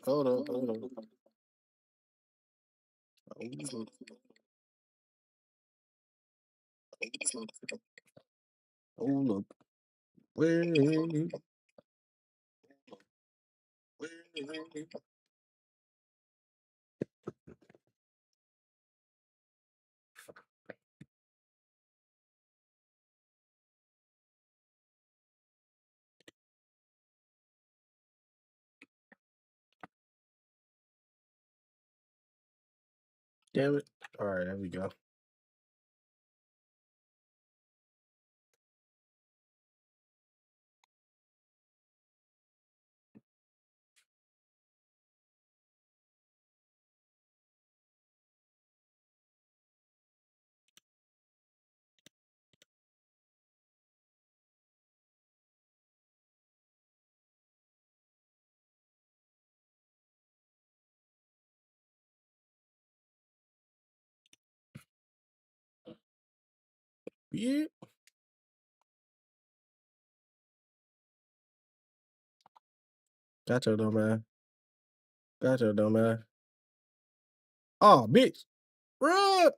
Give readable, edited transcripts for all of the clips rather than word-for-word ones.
Hold up, hold up. Hold up. Hold up. Wait. Wait. Damn it. All right, there we go. Yeah. Got your dumb ass. Got your dumb ass. Oh, bitch. Run.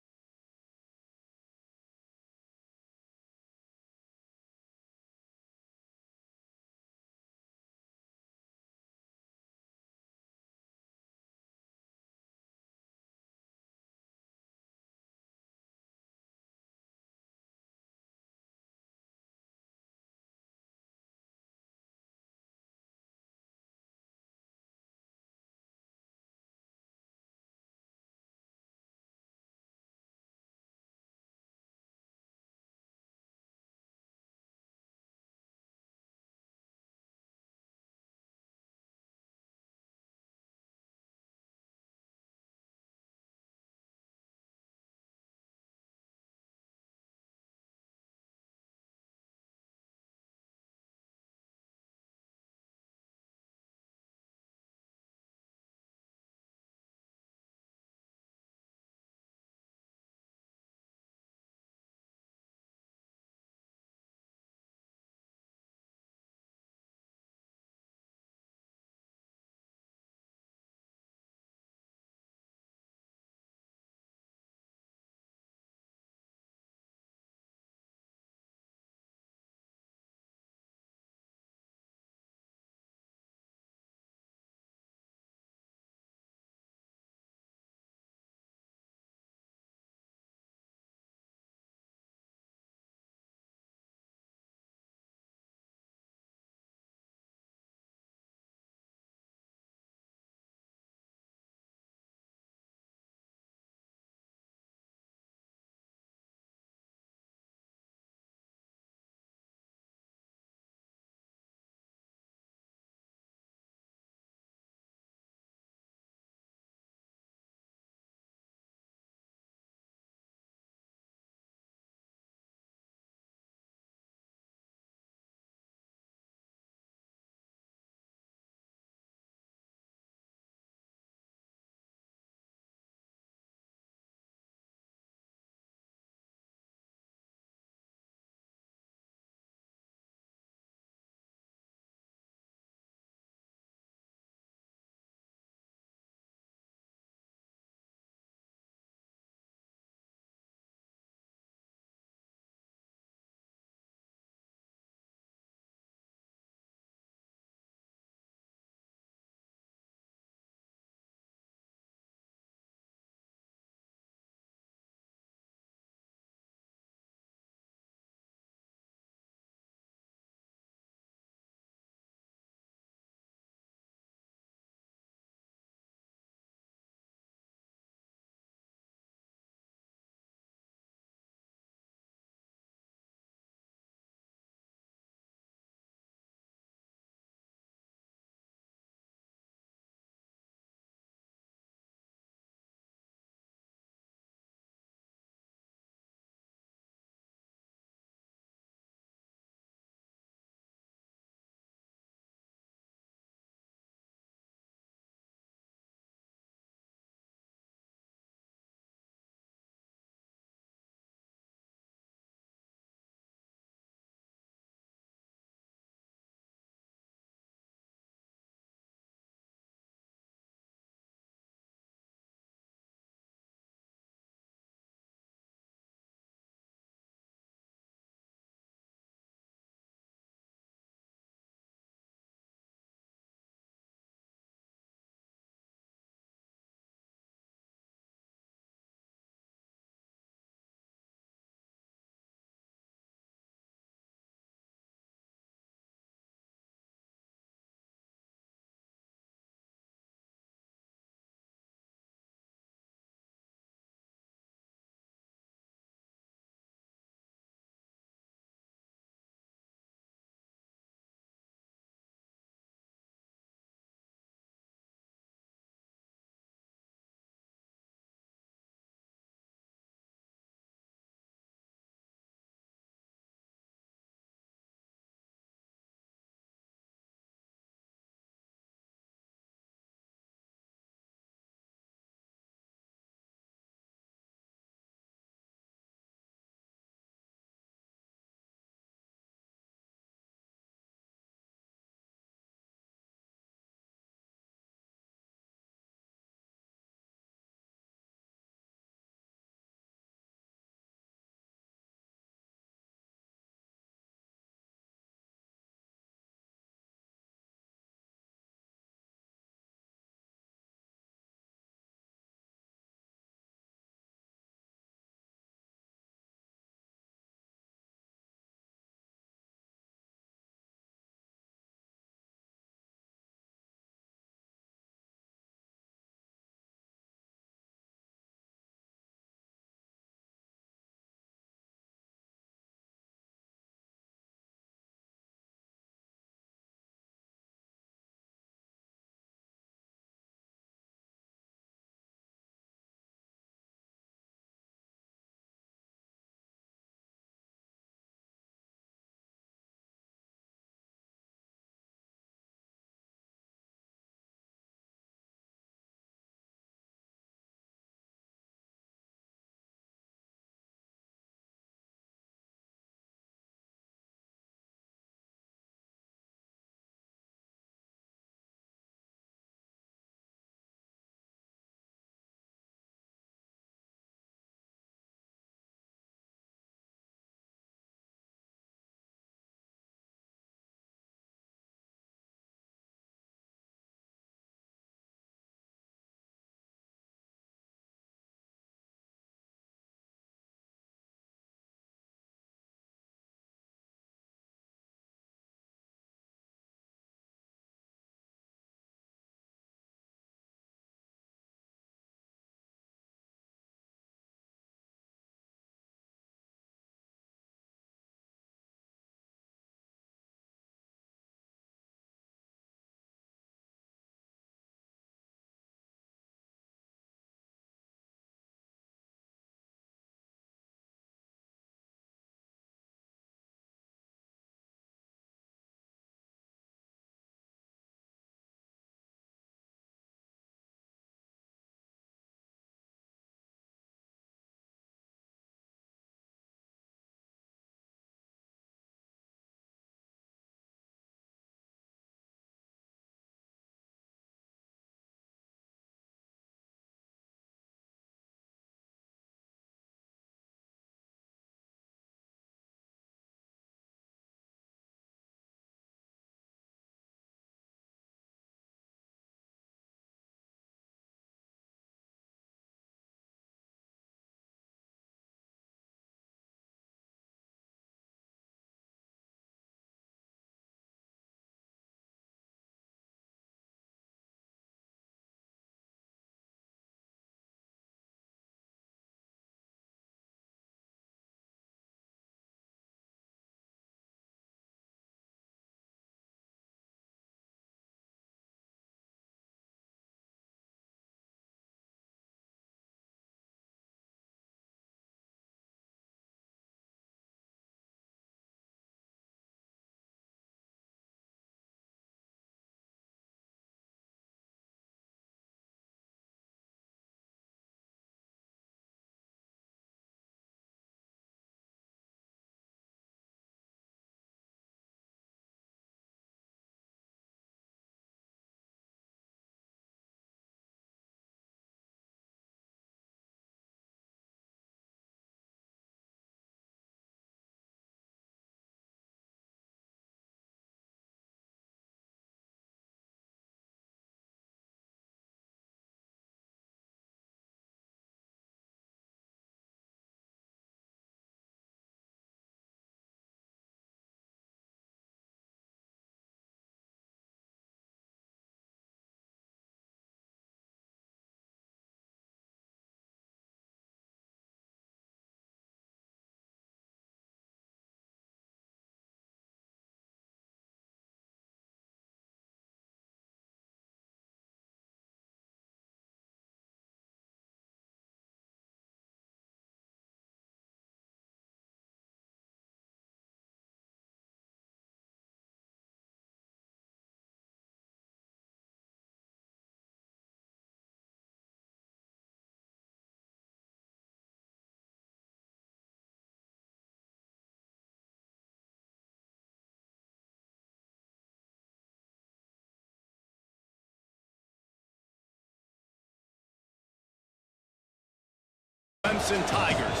Clemson Tigers.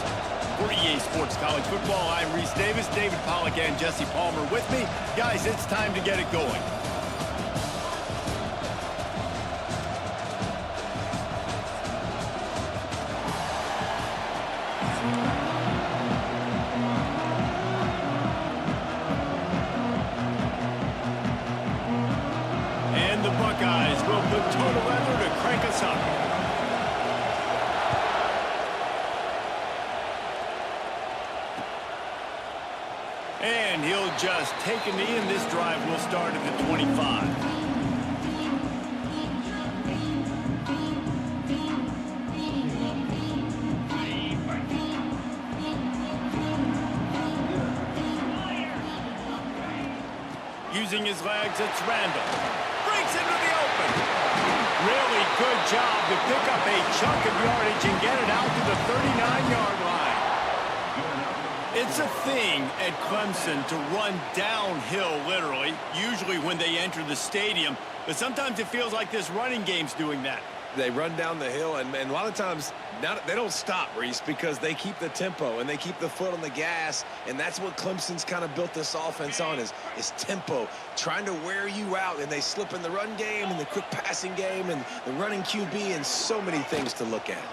For EA Sports College Football, I'm Reese Davis, David Pollack, and Jesse Palmer with me. Guys, it's time to get it going. And the Buckeyes will put total leather to crank us up. And he'll just take a knee, and this drive will start at the 25. Using his legs, it's Randall. Breaks into the open. Really good job to pick up a chunk of yardage and get it out to the 39-yard line. It's a thing at Clemson to run downhill, literally, usually when they enter the stadium. But sometimes it feels like this running game's doing that. They run down the hill, and a lot of times they don't stop, Reese, because they keep the tempo and they keep the foot on the gas, and that's what Clemson's kind of built this offense on is tempo, trying to wear you out, and they slip in the run game and the quick passing game and the running QB and so many things to look at.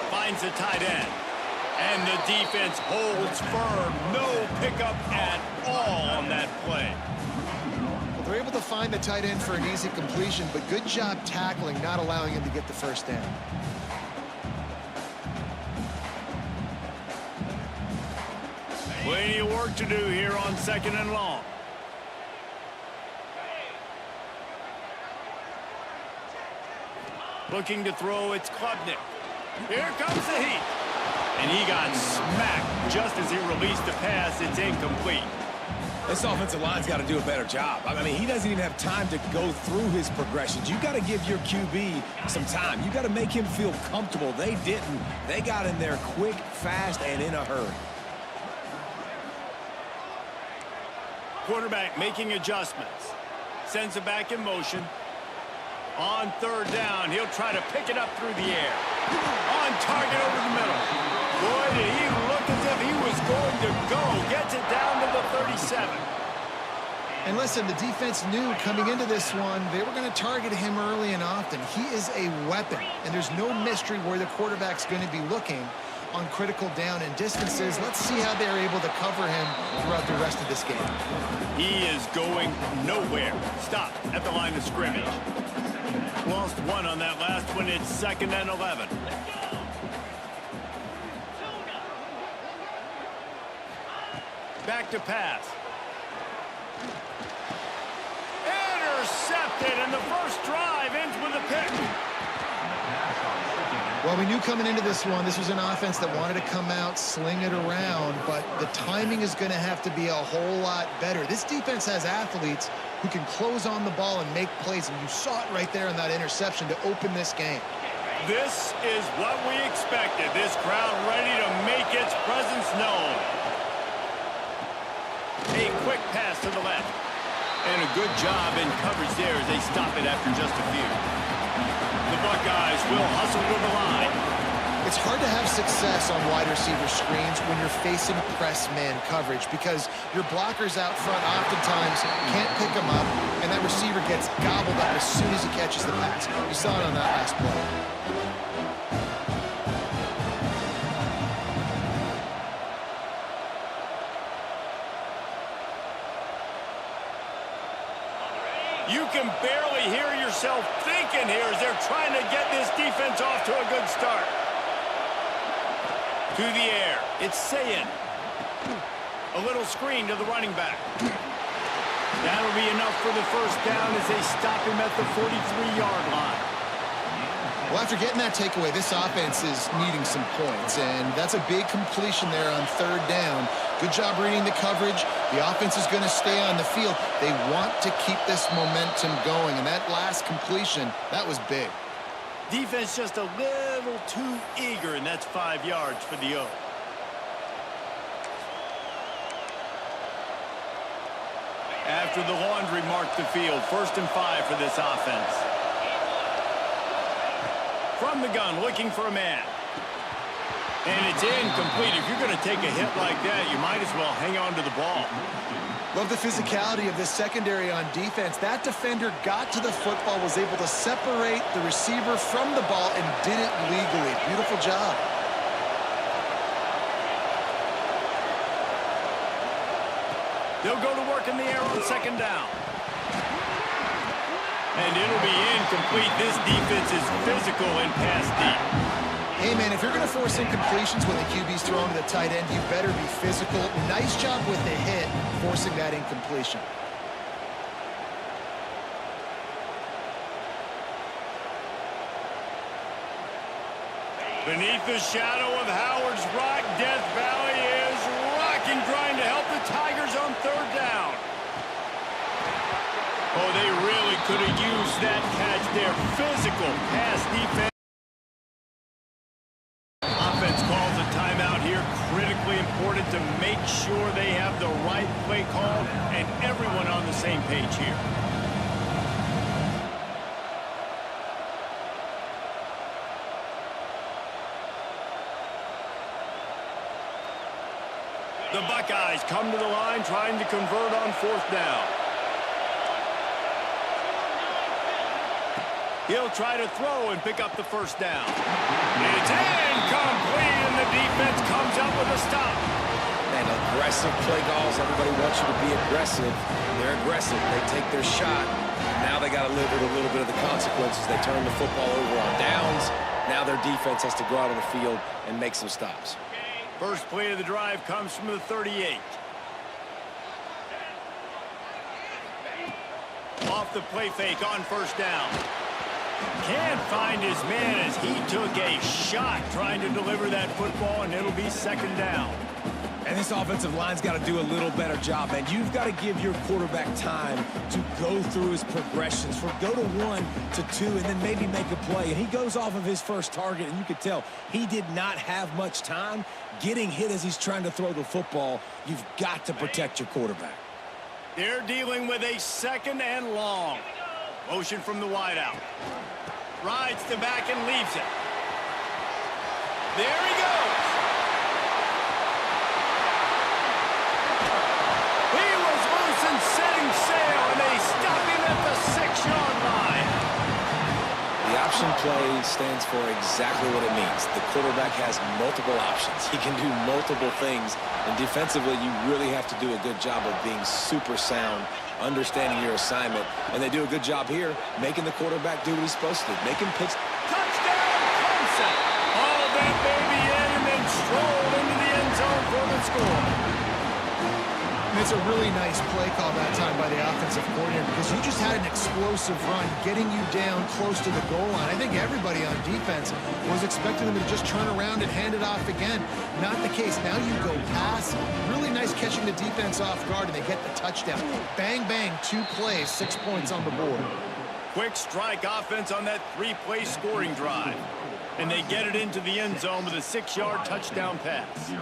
Finds the tight end. And the defense holds firm. No pickup at all on that play. Well, they're able to find the tight end for an easy completion, but good job tackling, not allowing him to get the first down. Plenty of work to do here on 2nd and long. Looking to throw, it's Klubnik. Here comes the heat. And he got smacked just as he released the pass. It's incomplete. This offensive line's got to do a better job. I mean, he doesn't even have time to go through his progressions. You got to give your QB some time. You got to make him feel comfortable. They didn't. They got in there quick, fast, and in a hurry. Quarterback making adjustments. Sends it back in motion. On 3rd down, he'll try to pick it up through the air. On target over the middle. Boy, did he look as if he was going to go. Gets it down to the 37. And listen, the defense knew coming into this one, they were going to target him early and often. He is a weapon, and there's no mystery where the quarterback's going to be looking on critical down and distances. Let's see how they're able to cover him throughout the rest of this game. He is going nowhere. Stop at the line of scrimmage. Lost one on that last one. It's 2nd and 11. Back to pass. Intercepted, and the first drive ends with a pick. Well, we knew coming into this one, this was an offense that wanted to come out, sling it around, but the timing is going to have to be a whole lot better. This defense has athletes who can close on the ball and make plays, and you saw it right there in that interception to open this game. This is what we expected. This crowd ready to make its presence known. A quick pass to the left. And a good job in coverage there as they stop it after just a few. The Buckeyes will hustle to the line. It's hard to have success on wide receiver screens when you're facing press man coverage because your blockers out front oftentimes can't pick them up, and that receiver gets gobbled up as soon as he catches the pass. You saw it on that last play. You can barely hear yourself thinking here as they're trying to get this defense off to a good start. To the air, it's Sayin. A little screen to the running back. That'll be enough for the first down as they stop him at the 43-yard line. Well, after getting that takeaway, this offense is needing some points, and that's a big completion there on 3rd down. Good job reading the coverage. The offense is going to stay on the field. They want to keep this momentum going, and that last completion, that was big. Defense just a little too eager, and that's 5 yards for the O. After the laundry marked the field, 1st and 5 for this offense. From the gun, looking for a man. And it's incomplete. If you're going to take a hit like that, you might as well hang on to the ball. Love the physicality of this secondary on defense. That defender got to the football, was able to separate the receiver from the ball, and did it legally. Beautiful job. They'll go to work in the air on second down. And it'll be incomplete. This defense is physical and pass deep. Hey, man, if you're going to force incompletions when the QB's throwing to the tight end, you better be physical. Nice job with the hit, forcing that incompletion. Beneath the shadow of Howard's Rock, Death Valley is rocking, trying to help the Tigers on third down. Oh, they really could have used that catch there. Physical pass defense. Offense calls a timeout here. Critically important to make sure they have the right play call and everyone on the same page here. The Buckeyes come to the line trying to convert on fourth down. He'll try to throw and pick up the first down. It's incomplete, and the defense comes up with a stop. And aggressive play calls. Everybody wants you to be aggressive. They're aggressive. They take their shot. Now they got to live with a little bit of the consequences. They turn the football over on downs. Now their defense has to go out on the field and make some stops. First play of the drive comes from the 38. Off the play fake on first down. Can't find his man as he took a shot trying to deliver that football, and it'll be second down. And this offensive line's got to do a little better job, man. You've got to give your quarterback time to go through his progressions. Go to 1 to 2 and then maybe make a play. And he goes off of his first target, and you could tell he did not have much time getting hit as he's trying to throw the football. You've got to protect your quarterback. They're dealing with a second and long. Motion from the wideout. Rides the back and leaves it. There he goes. He was loose and setting sail, and they stop him at the 6-yard line. The option play stands for exactly what it means. The quarterback has multiple options. He can do multiple things. And defensively, you really have to do a good job of being super sound, understanding your assignment. And they do a good job here, making the quarterback do what he's supposed to, make him pitch. Touchdown, Clemson. Hauled that baby in and then strolled into the end zone for the score. And it's a really nice play call that time by the offensive coordinator because you just had an explosive run getting you down close to the goal line. I think everybody on defense was expecting them to just turn around and hand it off again. Not the case. Now you go pass. Really nice catching the defense off guard, and they get the touchdown. Bang, bang, 2 plays, 6 points on the board. Quick strike offense on that 3-play scoring drive. And they get it into the end zone with a 6-yard touchdown pass.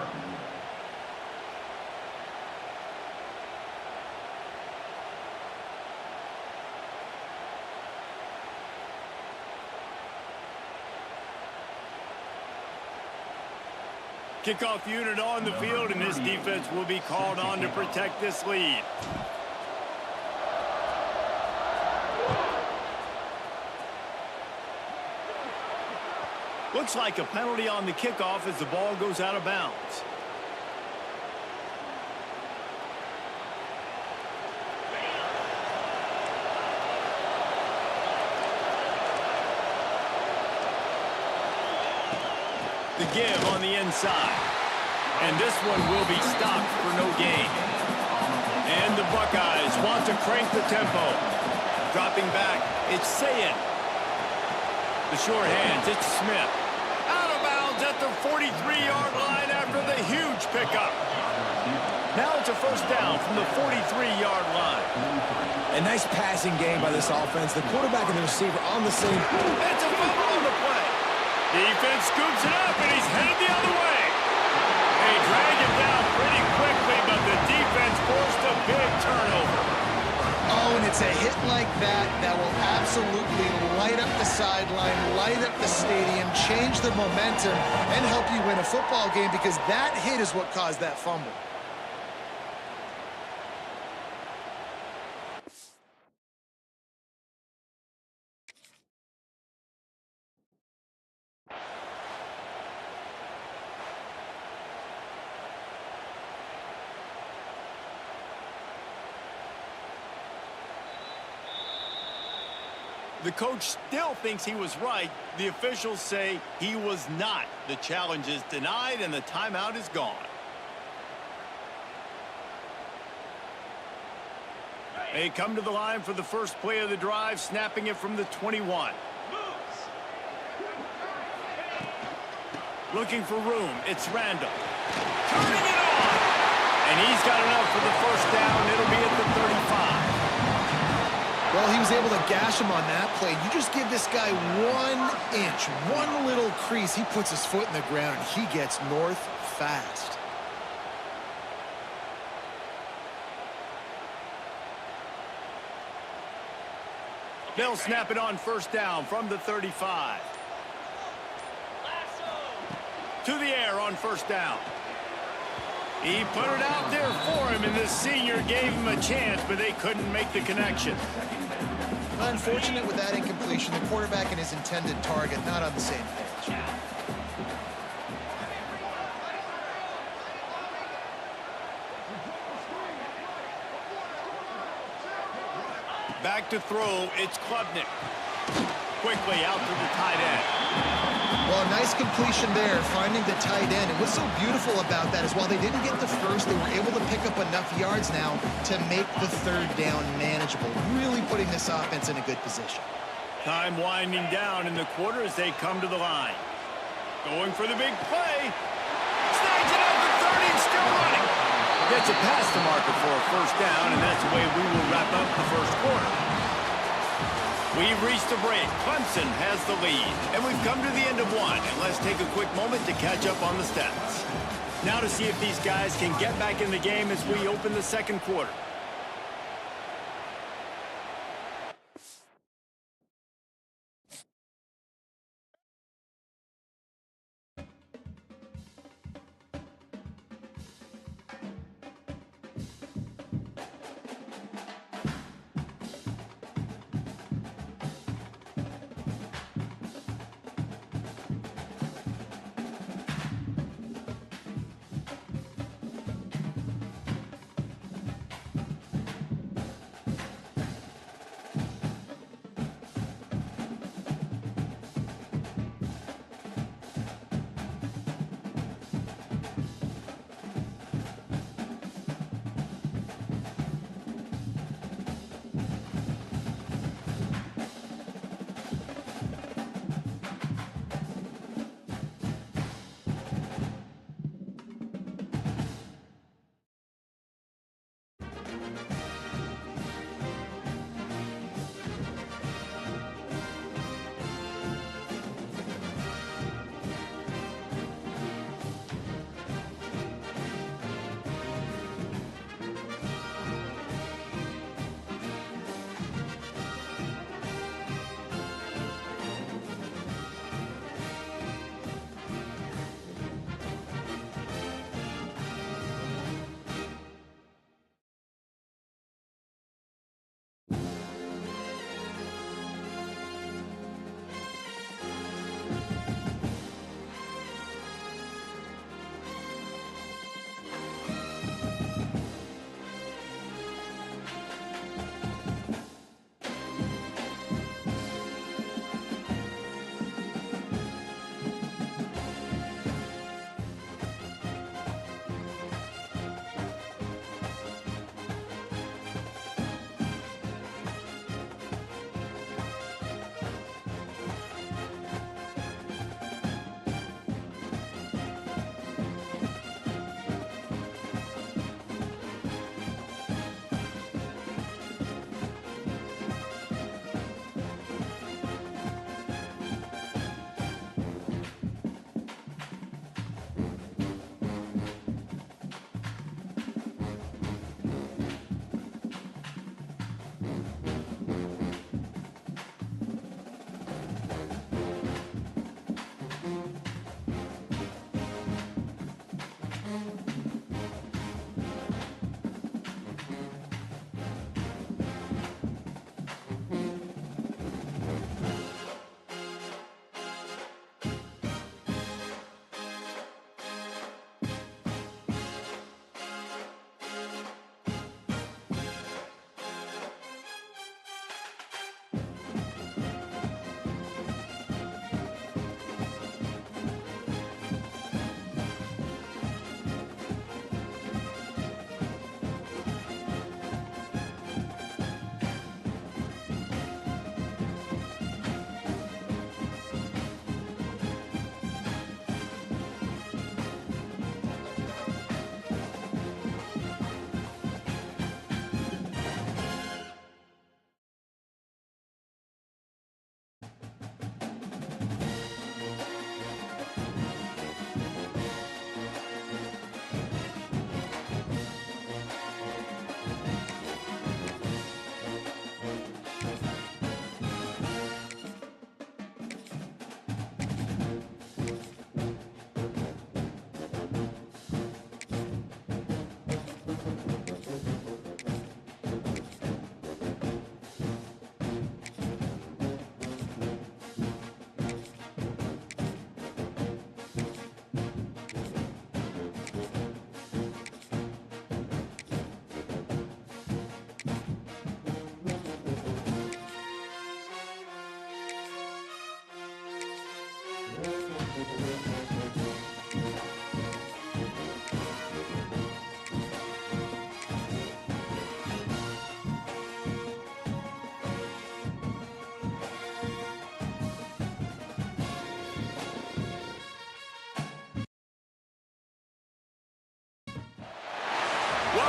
Kickoff unit on the field, and this defense will be called on to protect this lead. Looks like a penalty on the kickoff as the ball goes out of bounds. The give on the inside. And this one will be stopped for no gain. And the Buckeyes want to crank the tempo. Dropping back, it's Sayin. The short hands, it's Smith. Out of bounds at the 43-yard line after the huge pickup. Now it's a first down from the 43-yard line. A nice passing game by this offense. The quarterback and the receiver on the same. It's a fumble on the play. Defense scoops it up, and he's headed the other way. They drag him down pretty quickly, but the defense forced a big turnover. Oh, and it's a hit like that that will absolutely light up the sideline, light up the stadium, change the momentum, and help you win win a football game because that hit is what caused that fumble. The coach still thinks he was right. The officials say he was not. The challenge is denied and the timeout is gone. They come to the line for the first play of the drive, snapping it from the 21. Looking for room. It's Randall. Turning it on. And he's got enough for the first down. It'll be at the 35. Well, he was able to gash him on that play. You just give this guy 1 inch, one little crease, he puts his foot in the ground, and he gets north fast. They'll snap it on first down from the 35. To the air on first down. He put it out there for him, and the senior gave him a chance, but they couldn't make the connection. Unfortunate with that incompletion. The quarterback and his intended target not on the same page. Back to throw, it's Klubnik. Quickly out to the tight end. Well, nice completion there, finding the tight end. And what's so beautiful about that is while they didn't get the first, they were able to pick up enough yards now to make the third down manageable, really putting this offense in a good position. Time winding down in the quarter as they come to the line. Going for the big play. Snags it at the 30 and still running. Gets it past the marker for a first down, and that's the way we will wrap up the first quarter. We've reached a break. Clemson has the lead, and we've come to the end of one. And let's take a quick moment to catch up on the stats. Now to see if these guys can get back in the game as we open the second quarter.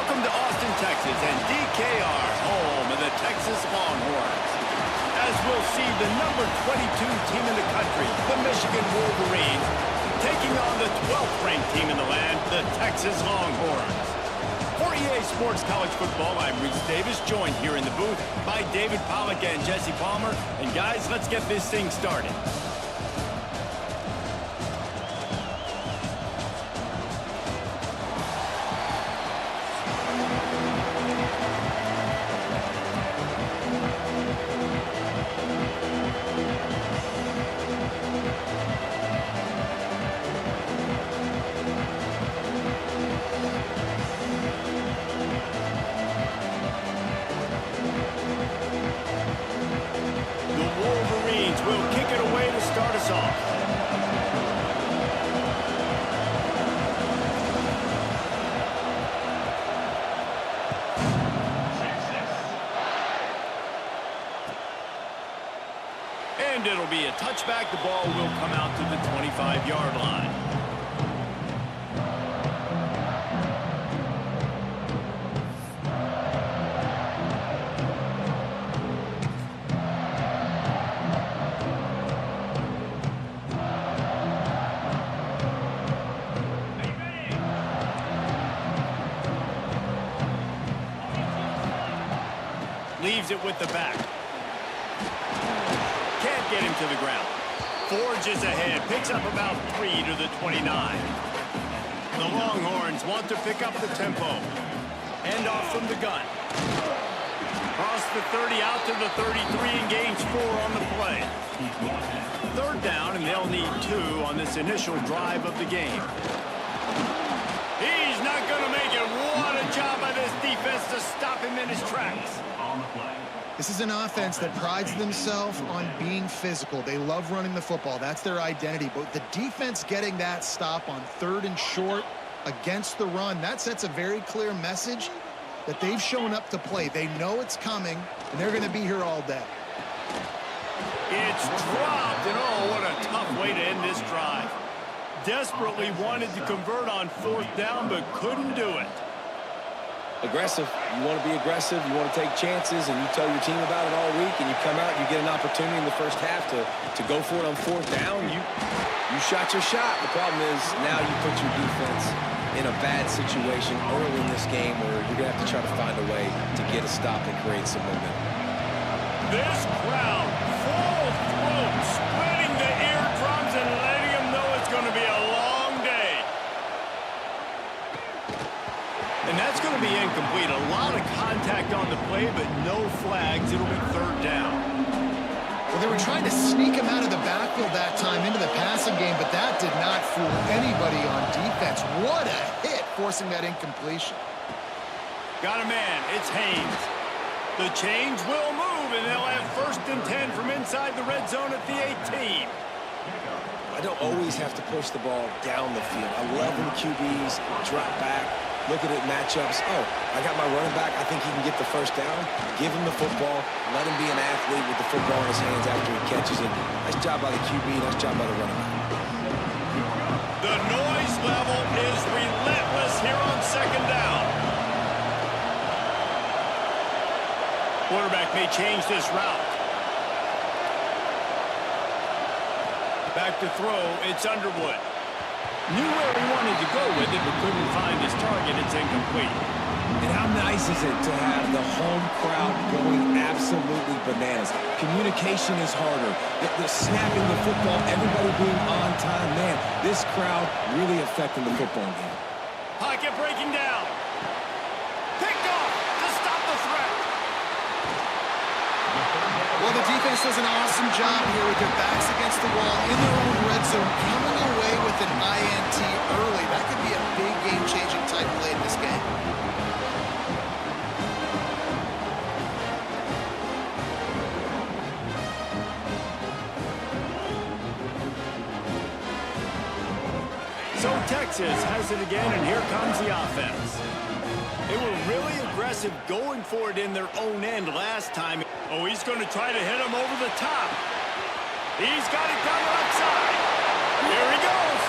Welcome to Austin, Texas, and DKR, home of the Texas Longhorns. As we'll see, the number 22 team in the country, the Michigan Wolverines, taking on the 12th ranked team in the land, the Texas Longhorns. For EA Sports College Football, I'm Reese Davis, joined here in the booth by David Pollack and Jesse Palmer. And guys, let's get this thing started. Will kick it away to start us off. And it'll be a touchback. The ball will come out to the 25-yard line. Leaves it with the back. Can't get him to the ground. Forges ahead. Picks up about 3 to the 29. The Longhorns want to pick up the tempo. End off from the gun. Across the 30 out to the 33 and gains 4 on the play. Third down, and they'll need 2 on this initial drive of the game. He's not going to make it. What a job by this defense to stop him in his tracks. This is an offense that prides themselves on being physical. They love running the football. That's their identity. But the defense getting that stop on 3rd and short against the run, that sets a very clear message that they've shown up to play. They know it's coming, and they're going to be here all day. It's dropped, and oh, what a tough way to end this drive. Desperately wanted to convert on 4th down, but couldn't do it. Aggressive. You want to be aggressive. You want to take chances, and you tell your team about it all week, and you come out and you get an opportunity in the first half to go for it on 4th down. You shot your shot. The problem is now you put your defense in a bad situation early in this game where you're going to have to try to find a way to get a stop and create some momentum. This crowd, full throat, spreading the eardrums and letting them know it's going to be a long day. And that's going to be incomplete. A lot of contact on the play, but no flags. It'll be 3rd down. Well, they were trying to sneak him out of the backfield that time into the passing game, but that did not fool anybody on defense. What a hit, forcing that incompletion. Got a man. It's Haynes. The change will move, and they'll have 1st and 10 from inside the red zone at the 18. I don't always have to push the ball down the field. I love when QBs drop back, look at it, matchups. Oh, I got my running back. I think he can get the 1st down. Give him the football. Let him be an athlete with the football in his hands after he catches it. Nice job by the QB. Nice job by the running back. The noise level is relentless here on 2nd down. Quarterback may change this route. Back to throw. It's Underwood. Knew where he wanted to go with it, but couldn't find his target. It's incomplete. And how nice is it to have the home crowd going absolutely bananas? Communication is harder. The snapping the football, everybody being on time. Man, this crowd really affecting the football game. Pocket breaking down. Picked off to stop the threat. Well, the defense does an awesome job here with their backs against the wall in their own red zone, coming away with an INT early. That could be a big game-changing type play in this game. So Texas has it again, and here comes the offense. They were really aggressive going for it in their own end last time. Oh, he's going to try to hit him over the top. He's got it down the left side. Here he goes.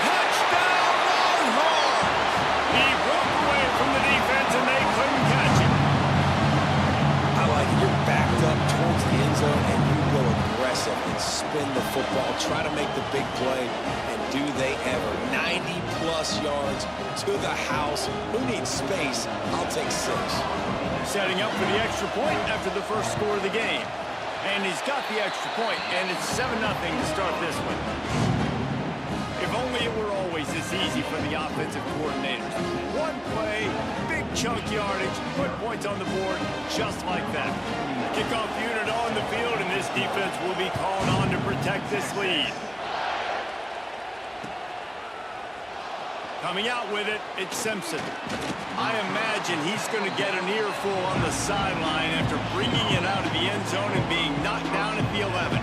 Touchdown, Longhorns! aggressive and spin the football, try to make the big play, and do they ever. 90-plus yards to the house. Who needs space? I'll take 6. Setting up for the extra point after the first score of the game. And he's got the extra point, and it's 7-0 to start this one. If only it were always this easy for the offensive coordinators. One play, big chunk yardage, put points on the board just like that. Kickoff unit on the field, and this defense will be called on to protect this lead. Coming out with it, it's Simpson. I imagine he's going to get an earful on the sideline after bringing it out of the end zone and being knocked down at the 11.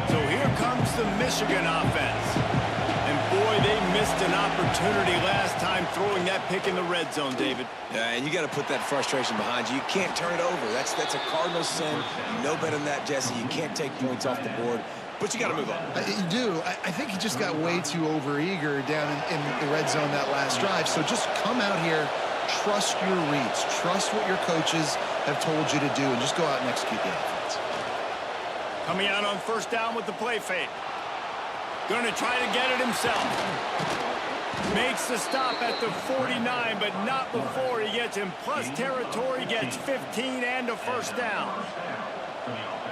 So here comes the Michigan offense. And boy, they missed an opportunity last time throwing that pick in the red zone, David. Yeah, and you got to put that frustration behind you. You can't turn it over. That's a Cardinal sin. You know better than that, Jesse. You can't take points off the board, but you got to move on. You do. I think he just got way too overeager down in the red zone that last drive. So just come out here, trust your reads, trust what your coaches have told you to do, and just go out and execute the offense. Coming out on first down with the play fake. Going to try to get it himself. Makes the stop at the 49, but not before he gets in plus territory, gets 15 and a first down.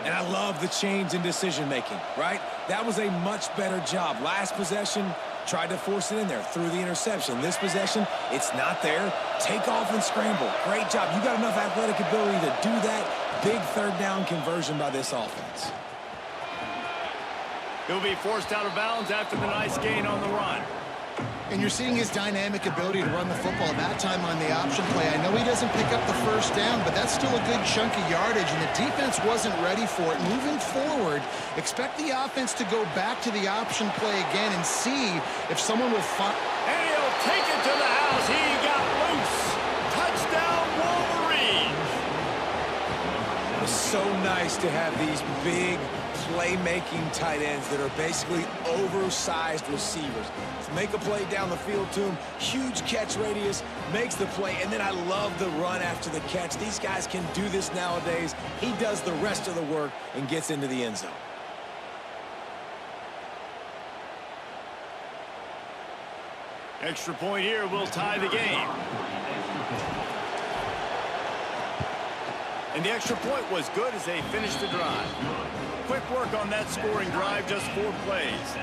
And I love the change in decision-making, right? That was a much better job. Last possession, tried to force it in there, threw the interception. This possession, it's not there. Take off and scramble. Great job. You got enough athletic ability to do that. Big third down conversion by this offense. He'll be forced out of bounds after the nice gain on the run. And you're seeing his dynamic ability to run the football, that time on the option play. I know he doesn't pick up the first down, but that's still a good chunk of yardage, and the defense wasn't ready for it. Moving forward, expect the offense to go back to the option play again and see if someone will find. And he'll take it to the house. He got loose. Touchdown, Wolverines. It's so nice to have these big playmaking tight ends that are basically oversized receivers. To make a play down the field to him, huge catch radius, makes the play, and then I love the run after the catch. These guys can do this nowadays. He does the rest of the work and gets into the end zone. Extra point here will tie the game. And the extra point was good as they finished the drive. Quick work on that scoring drive, just 4 plays.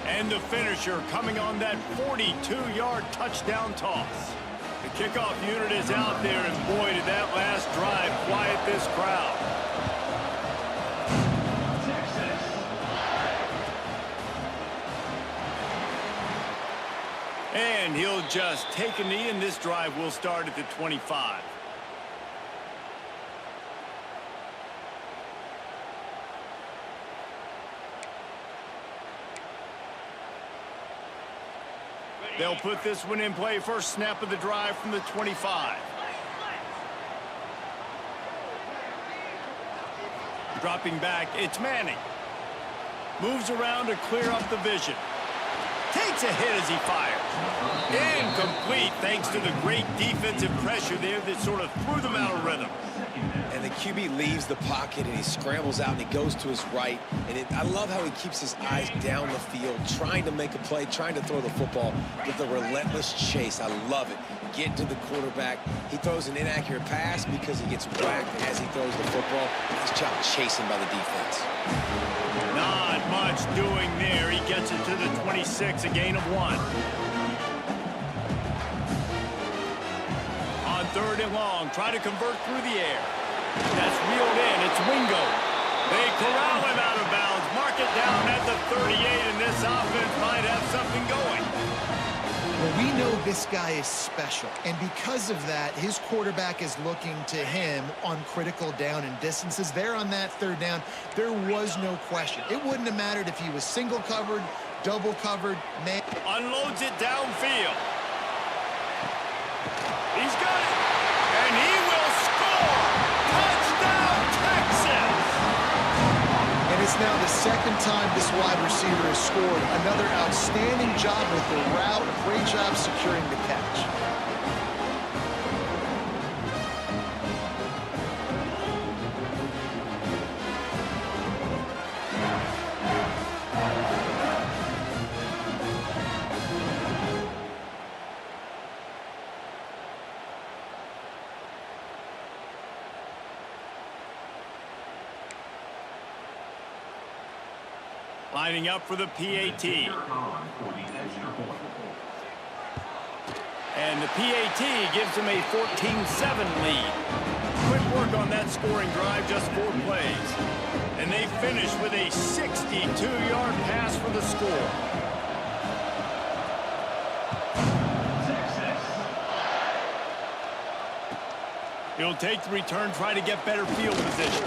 And the finisher coming on that 42-yard touchdown toss. The kickoff unit is out there, and boy, did that last drive quiet this crowd. And he'll just take a knee, and this drive will start at the 25. They'll put this one in play. First snap of the drive from the 25. Dropping back, it's Manning. Moves around to clear up the vision. Takes a hit as he fires. Incomplete thanks to the great defensive pressure there that sort of threw them out of rhythm. And the QB leaves the pocket and he scrambles out and he goes to his right. And I love how he keeps his eyes down the field, trying to make a play, trying to throw the football with a relentless chase. I love it. Get to the quarterback. He throws an inaccurate pass because he gets whacked as he throws the football. Nice job chasing by the defense. Not much doing there. He gets it to the 26, a gain of 1. On 3rd and long, try to convert through the air. That's reeled in. It's Wingo. They corral him out of bounds. Mark it down at the 38, and this offense might have something going. Well, we know this guy is special, and because of that, his quarterback is looking to him on critical down and distances. There on that 3rd down, there was no question. It wouldn't have mattered if he was single covered, double covered, man. Unloads it downfield. He's got it, and he will score. Touchdown, Texas! And it's now the 2nd time this wide receiver has scored. Another outstanding job with the route. Great job securing the catch. Lining up for the PAT. And the PAT gives them a 14-7 lead. Quick work on that scoring drive, just 4 plays. And they finish with a 62-yard pass for the score. He'll take the return, try to get better field position.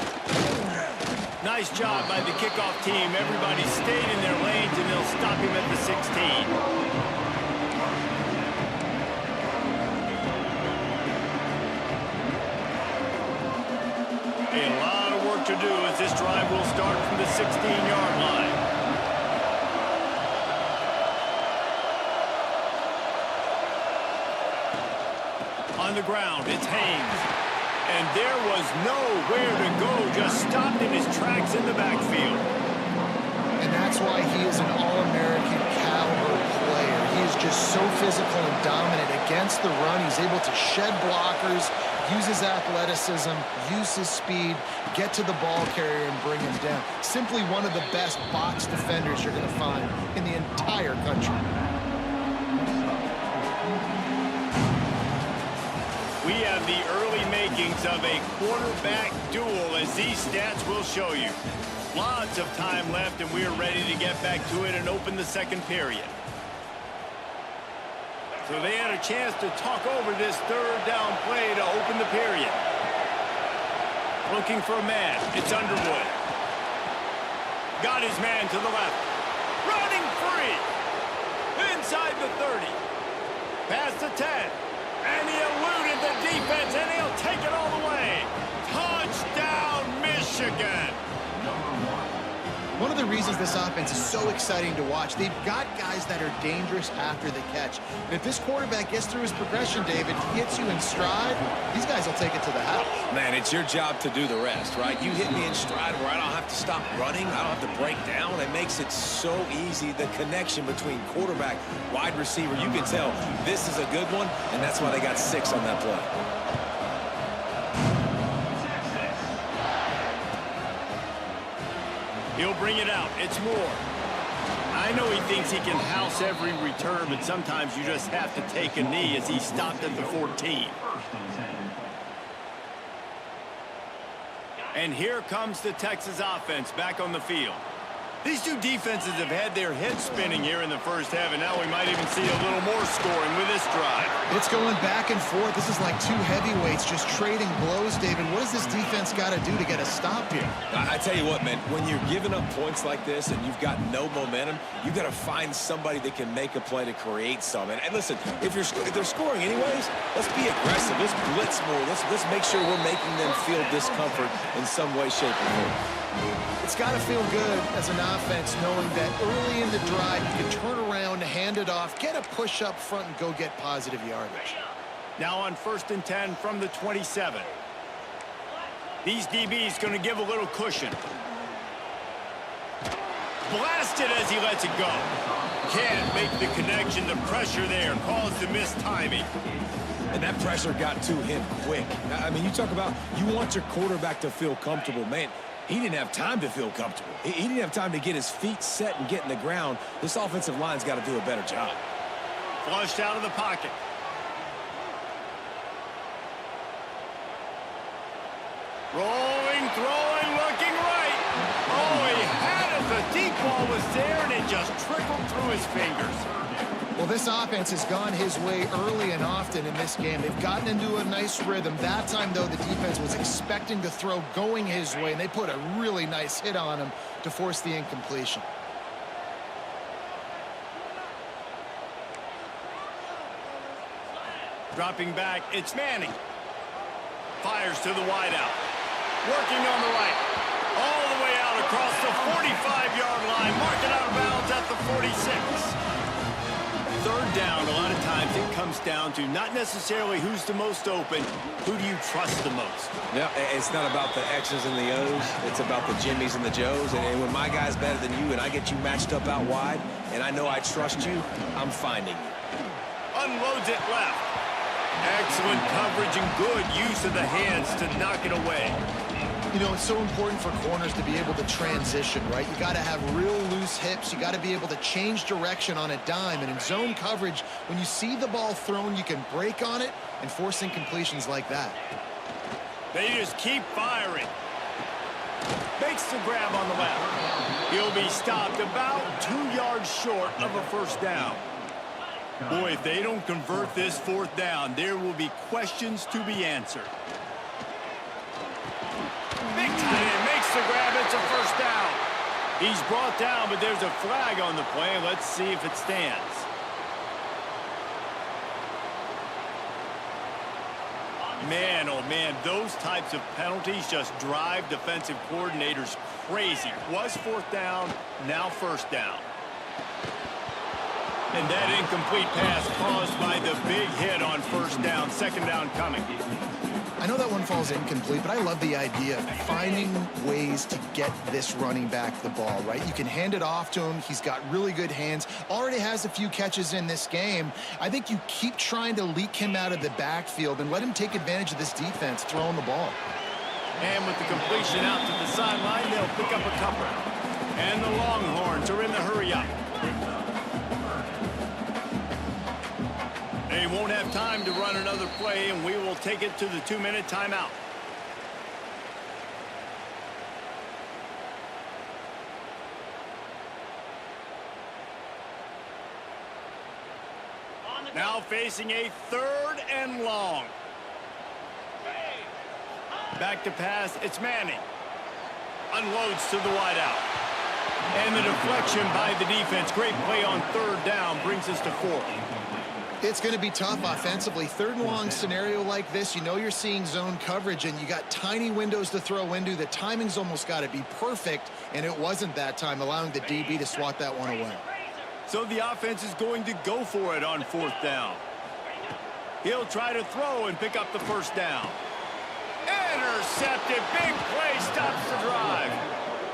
Nice job by the kickoff team. Everybody stayed in their lanes, and they'll stop him at the 16. A lot of work to do as this drive will start from the 16-yard line. On the ground, it's Haynes. And there was nowhere to go, just stopped in his tracks in the backfield. And that's why he is an All-American caliber player. He is just so physical and dominant against the run. He's able to shed blockers, use his athleticism, use his speed, get to the ball carrier and bring him down. Simply one of the best box defenders you're going to find in the entire country. We have the early makings of a quarterback duel, as these stats will show you. Lots of time left, and we are ready to get back to it and open the second period. So they had a chance to talk over this third down play to open the period. Looking for a man. It's Underwood. Got his man to the left. Running free. Inside the 30. Past the 10. And he eluded the defense, and he'll take it all the way. Touchdown, Michigan. One of the reasons this offense is so exciting to watch, they've got guys that are dangerous after the catch. And if this quarterback gets through his progression, David, hits you in stride, these guys will take it to the house. Man, it's your job to do the rest, right? You hit me in stride where I don't have to stop running. I don't have to break down. It makes it so easy. The connection between quarterback, wide receiver, you can tell this is a good one, and that's why they got 6 on that play. He'll bring it out. It's Moore. I know he thinks he can house every return, but sometimes you just have to take a knee as he stopped at the 14. And here comes the Texas offense back on the field. These two defenses have had their heads spinning here in the first half, and now we might even see a little more scoring with this drive. It's going back and forth. This is like two heavyweights just trading blows, David. What does this defense got to do to get a stop here? I tell you what, man, when you're giving up points like this and you've got no momentum, you got to find somebody that can make a play to create some. And listen, if they're scoring anyways, let's be aggressive. Let's blitz more. Let's make sure we're making them feel discomfort in some way, shape, or form. It's got to feel good as an offense knowing that early in the drive you can turn around, hand it off, get a push up front, and go get positive yardage. Now on 1st and 10 from the 27. These DBs going to give a little cushion. Blasted as he lets it go. Can't make the connection. The pressure there caused the missed timing. And that pressure got to him quick. I mean, you talk about you want your quarterback to feel comfortable. Man, he didn't have time to feel comfortable. He didn't have time to get his feet set and get in the ground. This offensive line's got to do a better job. Flushed out of the pocket. Rolling, throwing, looking right. Oh, he had it. The deep ball was there, and it just trickled through his fingers. Well, this offense has gone his way early and often in this game. They've gotten into a nice rhythm. That time, though, the defense was expecting to throw going his way, and they put a really nice hit on him to force the incompletion. Dropping back, it's Manning. Fires to the wideout. Working on the right. All the way out across the 45-yard line. Marking out of bounds at the 46. Third down, a lot of times it comes down to not necessarily who's the most open, who do you trust the most? Yeah, it's not about the X's and the O's. It's about the Jimmies and the Joes. And when my guy's better than you and I get you matched up out wide and I know I trust you, I'm finding you. Unloads it left. Excellent coverage and good use of the hands to knock it away. You know, it's so important for corners to be able to transition, right? You got to have real loose hips. You got to be able to change direction on a dime. And in zone coverage, when you see the ball thrown, you can break on it and force incompletions like that. They just keep firing. Makes the grab on the left. He'll be stopped about 2 yards short of a first down. Boy, if they don't convert this fourth down, there will be questions to be answered. Big tight end makes the grab. It's a first down. He's brought down, but there's a flag on the play. Let's see if it stands. Man, oh man, those types of penalties just drive defensive coordinators crazy. Was fourth down, now first down. And that incomplete pass caused by the big hit on first down. Second down coming. I know that one falls incomplete, but I love the idea of finding ways to get this running back the ball, right? You can hand it off to him. He's got really good hands. Already has a few catches in this game. I think you keep trying to leak him out of the backfield and let him take advantage of this defense throwing the ball. And with the completion out to the sideline, they'll pick up a couple. And the Longhorns are in the hurry-up. They won't have time to run another play, and we will take it to the 2-minute timeout. Now facing a 3rd and long. Back to pass, it's Manning. Unloads to the wideout. And the deflection by the defense. Great play on 3rd down brings us to 4th. It's going to be tough offensively. 3rd and long scenario like this, you know you're seeing zone coverage, and you got tiny windows to throw into. The timing's almost got to be perfect, and it wasn't that time, allowing the DB to swat that one away. So the offense is going to go for it on 4th down. He'll try to throw and pick up the first down. Intercepted. Big play stops the drive.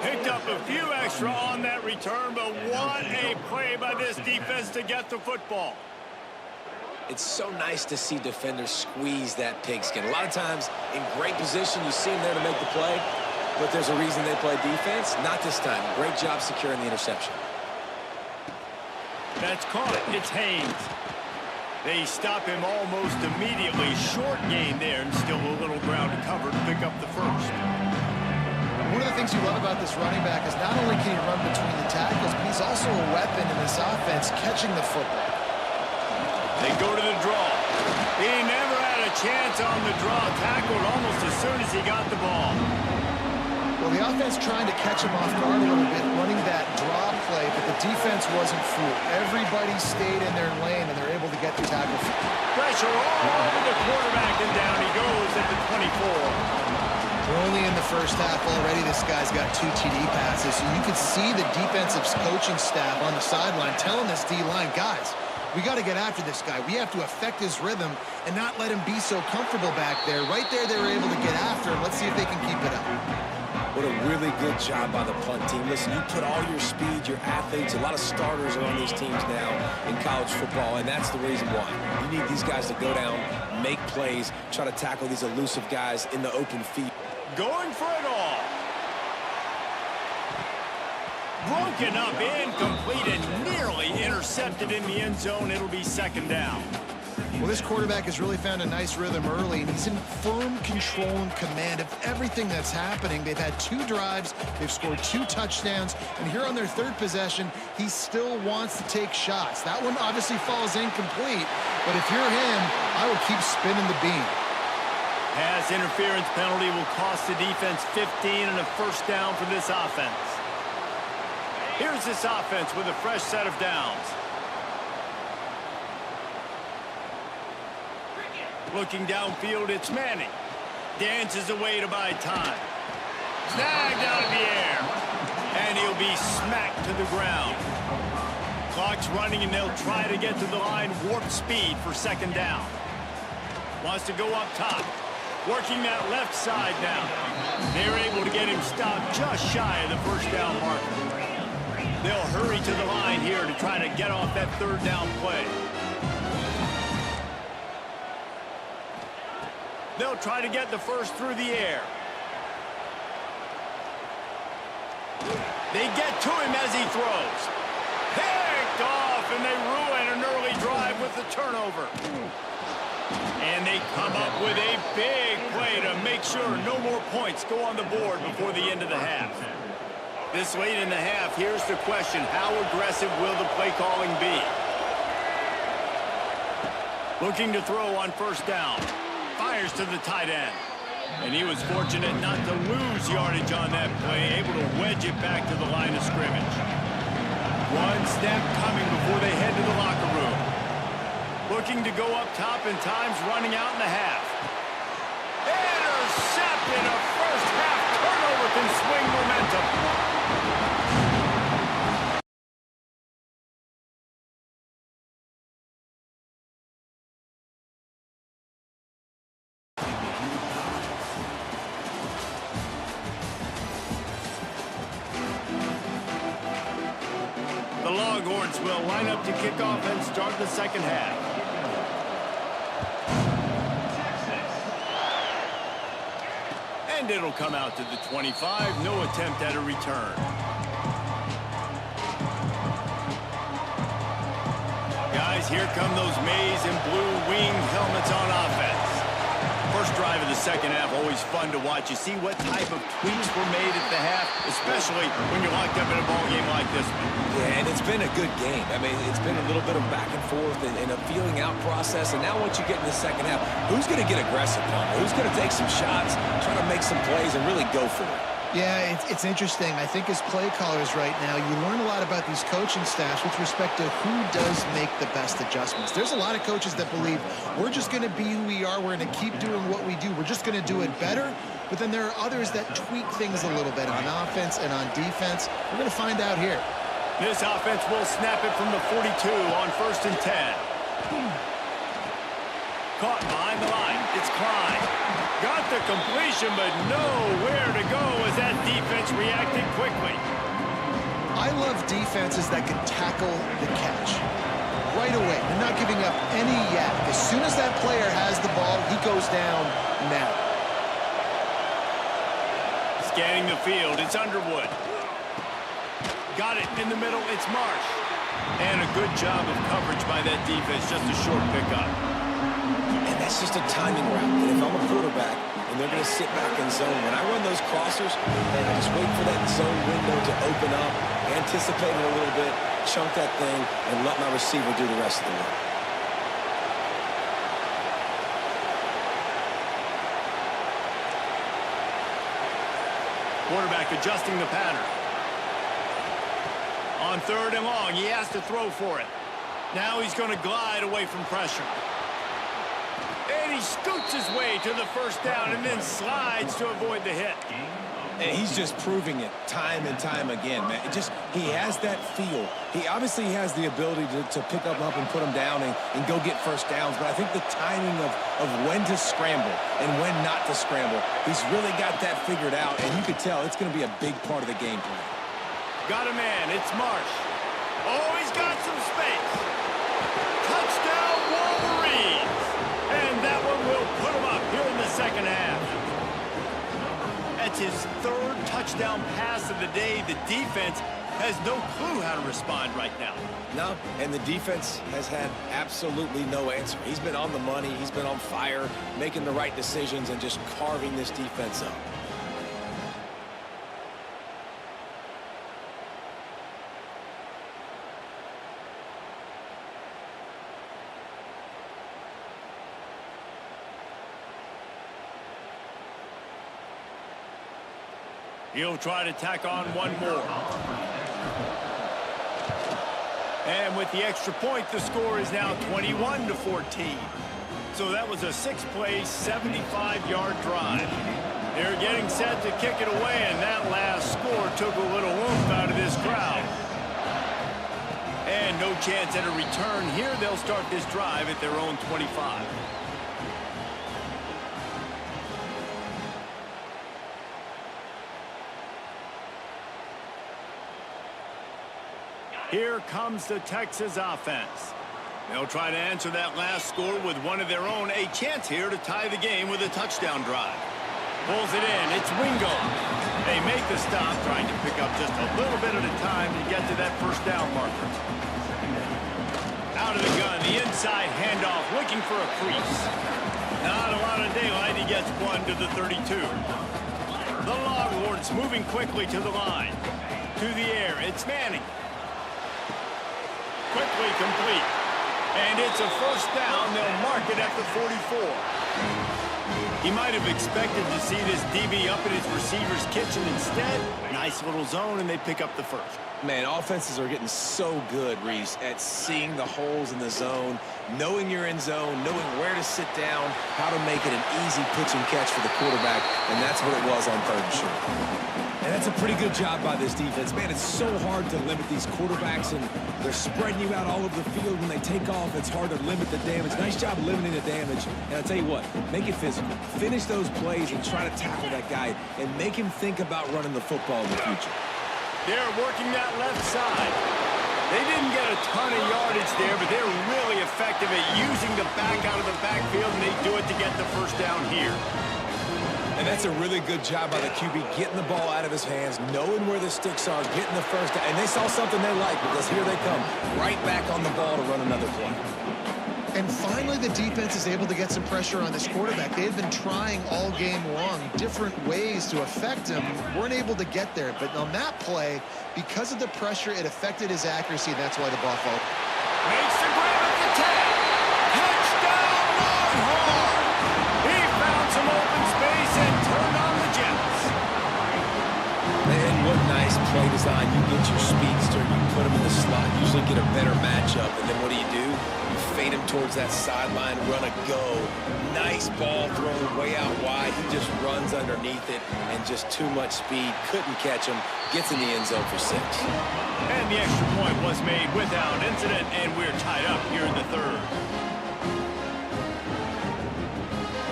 Picked up a few extra on that return, but what a play by this defense to get the football. It's so nice to see defenders squeeze that pigskin. A lot of times in great position, you see them there to make the play, but there's a reason they play defense. Not this time. Great job securing the interception. That's caught. It's Haynes. They stop him almost immediately. Short gain there, and still a little ground to cover to pick up the first. One of the things you love about this running back is not only can he run between the tackles, but he's also a weapon in this offense, catching the football. They go to the draw. He never had a chance on the draw. Tackled almost as soon as he got the ball. Well, the offense trying to catch him off guard a little bit, running that draw play, but the defense wasn't fooled. Everybody stayed in their lane, and they're able to get the tackle. Pressure all over the quarterback, and down he goes at the 24. We're only in the first half already. This guy's got 2 TD passes. So you could see the defensive coaching staff on the sideline telling this D-line, guys, we got to get after this guy. We have to affect his rhythm and not let him be so comfortable back there. Right there, they were able to get after him. Let's see if they can keep it up. What a really good job by the punt team. Listen, you put all your speed, your athletes, a lot of starters are on these teams now in college football, and that's the reason why. You need these guys to go down, make plays, try to tackle these elusive guys in the open field. Going for it all. Broken up, incomplete, and nearly intercepted in the end zone. It'll be 2nd down. Well, this quarterback has really found a nice rhythm early, and he's in firm control and command of everything that's happening. They've had 2 drives. They've scored 2 touchdowns. And here on their 3rd possession, he still wants to take shots. That one obviously falls incomplete, but if you're him, I would keep spinning the beam. Pass interference penalty will cost the defense 15 and a first down for this offense. Here's this offense with a fresh set of downs. Looking downfield, it's Manning. Dances away to buy time. Snagged out of the air. And he'll be smacked to the ground. Clock's running, and they'll try to get to the line warp speed for 2nd down. Wants to go up top. Working that left side now. They're able to get him stopped just shy of the first down marker. They'll hurry to the line here to try to get off that 3rd down play. They'll try to get the first through the air. They get to him as he throws. Picked off, and they ruin an early drive with the turnover. And they come up with a big play to make sure no more points go on the board before the end of the half. This late in the half, here's the question: how aggressive will the play calling be? Looking to throw on first down. Fires to the tight end. And he was fortunate not to lose yardage on that play, able to wedge it back to the line of scrimmage. One snap coming before they head to the locker room. Looking to go up top, and time's running out in the half. Intercepted! A first half turnover can swing momentum. The Longhorns will line up to kick off and start the second half. And it'll come out to the 25. No attempt at a return. Guys, here come those maize and blue winged helmets on offense. First drive of the second half, always fun to watch. You see what type of tweaks were made at the half, especially when you're locked up in a ball game like this one. Yeah, and it's been a good game. I mean, it's been a little bit of back and forth and a feeling out process. And now once you get in the second half, who's going to get aggressive, Palmer? Who's going to take some shots, try to make some plays, and really go for it? Yeah, it's interesting. I think as play callers right now, you learn a lot about these coaching staffs with respect to who does make the best adjustments. There's a lot of coaches that believe we're just going to be who we are. We're going to keep doing what we do. We're just going to do it better. But then there are others that tweak things a little bit on offense and on defense. We're going to find out here. This offense will snap it from the 42 on 1st and 10. Caught behind the line. It's Klein. Got the completion, but nowhere to go as that defense reacted quickly. I love defenses that can tackle the catch right away. They're not giving up any yak. As soon as that player has the ball, he goes down now. Scanning the field, it's Underwood. Got it in the middle, it's Marsh. And a good job of coverage by that defense, just a short pickup. And that's just a timing route. And if I'm a quarterback and they're going to sit back in zone, when I run those crossers, man, I just wait for that zone window to open up, anticipate it a little bit, chunk that thing, and let my receiver do the rest of the work. Quarterback adjusting the pattern. On 3rd and long, he has to throw for it. Now he's going to glide away from pressure. And he scoots his way to the first down and then slides to avoid the hit. And he's just proving it time and time again, man. He has that feel. He obviously has the ability to pick up and put him down and go get first downs. But I think the timing of when to scramble and when not to scramble, he's really got that figured out. And you could tell it's going to be a big part of the game plan. Got a man. It's Marsh. Oh, he's got some space. Touchdown, Wolverines. And that one will put him up here in the second half. That's his 3rd touchdown pass of the day. The defense has no clue how to respond right now. No, and the defense has had absolutely no answer. He's been on the money. He's been on fire, making the right decisions and just carving this defense up. He'll try to tack on one more. And with the extra point, the score is now 21-14. So that was a 6-play, 75-yard drive. They're getting set to kick it away, and that last score took a little oomph out of this crowd. And no chance at a return here. They'll start this drive at their own 25. Here comes the Texas offense. They'll try to answer that last score with one of their own. A chance here to tie the game with a touchdown drive. Pulls it in. It's Wingo. They make the stop, trying to pick up just a little bit at a time to get to that first down marker. Out of the gun, the inside handoff, looking for a crease. Not a lot of daylight. He gets one to the 32. The Longhorns moving quickly to the line. To the air, it's Manning. Quickly complete. And it's a first down. They'll mark it at the 44. He might have expected to see this DB up in his receiver's kitchen. Instead, nice little zone, and they pick up the first. Man, offenses are getting so good, Reese, at seeing the holes in the zone, knowing you're in zone, knowing where to sit down, how to make it an easy pitch and catch for the quarterback, and that's what it was on 3rd and short. And that's a pretty good job by this defense. Man, it's so hard to limit these quarterbacks, and they're spreading you out all over the field. When they take off, it's hard to limit the damage. Nice job limiting the damage. And I'll tell you what, make it physical. Finish those plays and try to tackle that guy and make him think about running the football in the future. They're working that left side. They didn't get a ton of yardage there, but they're really effective at using the back out of the backfield, and they do it to get the first down here. And that's a really good job by the QB, getting the ball out of his hands, knowing where the sticks are, getting the first down. And they saw something they like, because here they come, right back on the ball to run another play. And finally, the defense is able to get some pressure on this quarterback. They've been trying all game long different ways to affect him. Weren't able to get there. But on that play, because of the pressure, it affected his accuracy. That's why the ball fell. Makes the grab at the 10. Touchdown, Longhorn! He found some open space and turned on the Jets. And what nice play design. You get your speedster, you put him in the slot, usually get a better matchup. And then what do? Fade him towards that sideline, run a go. Nice ball thrown way out wide. He just runs underneath it, and just too much speed. Couldn't catch him. Gets in the end zone for 6. And the extra point was made without incident, and we're tied up here in the 3rd.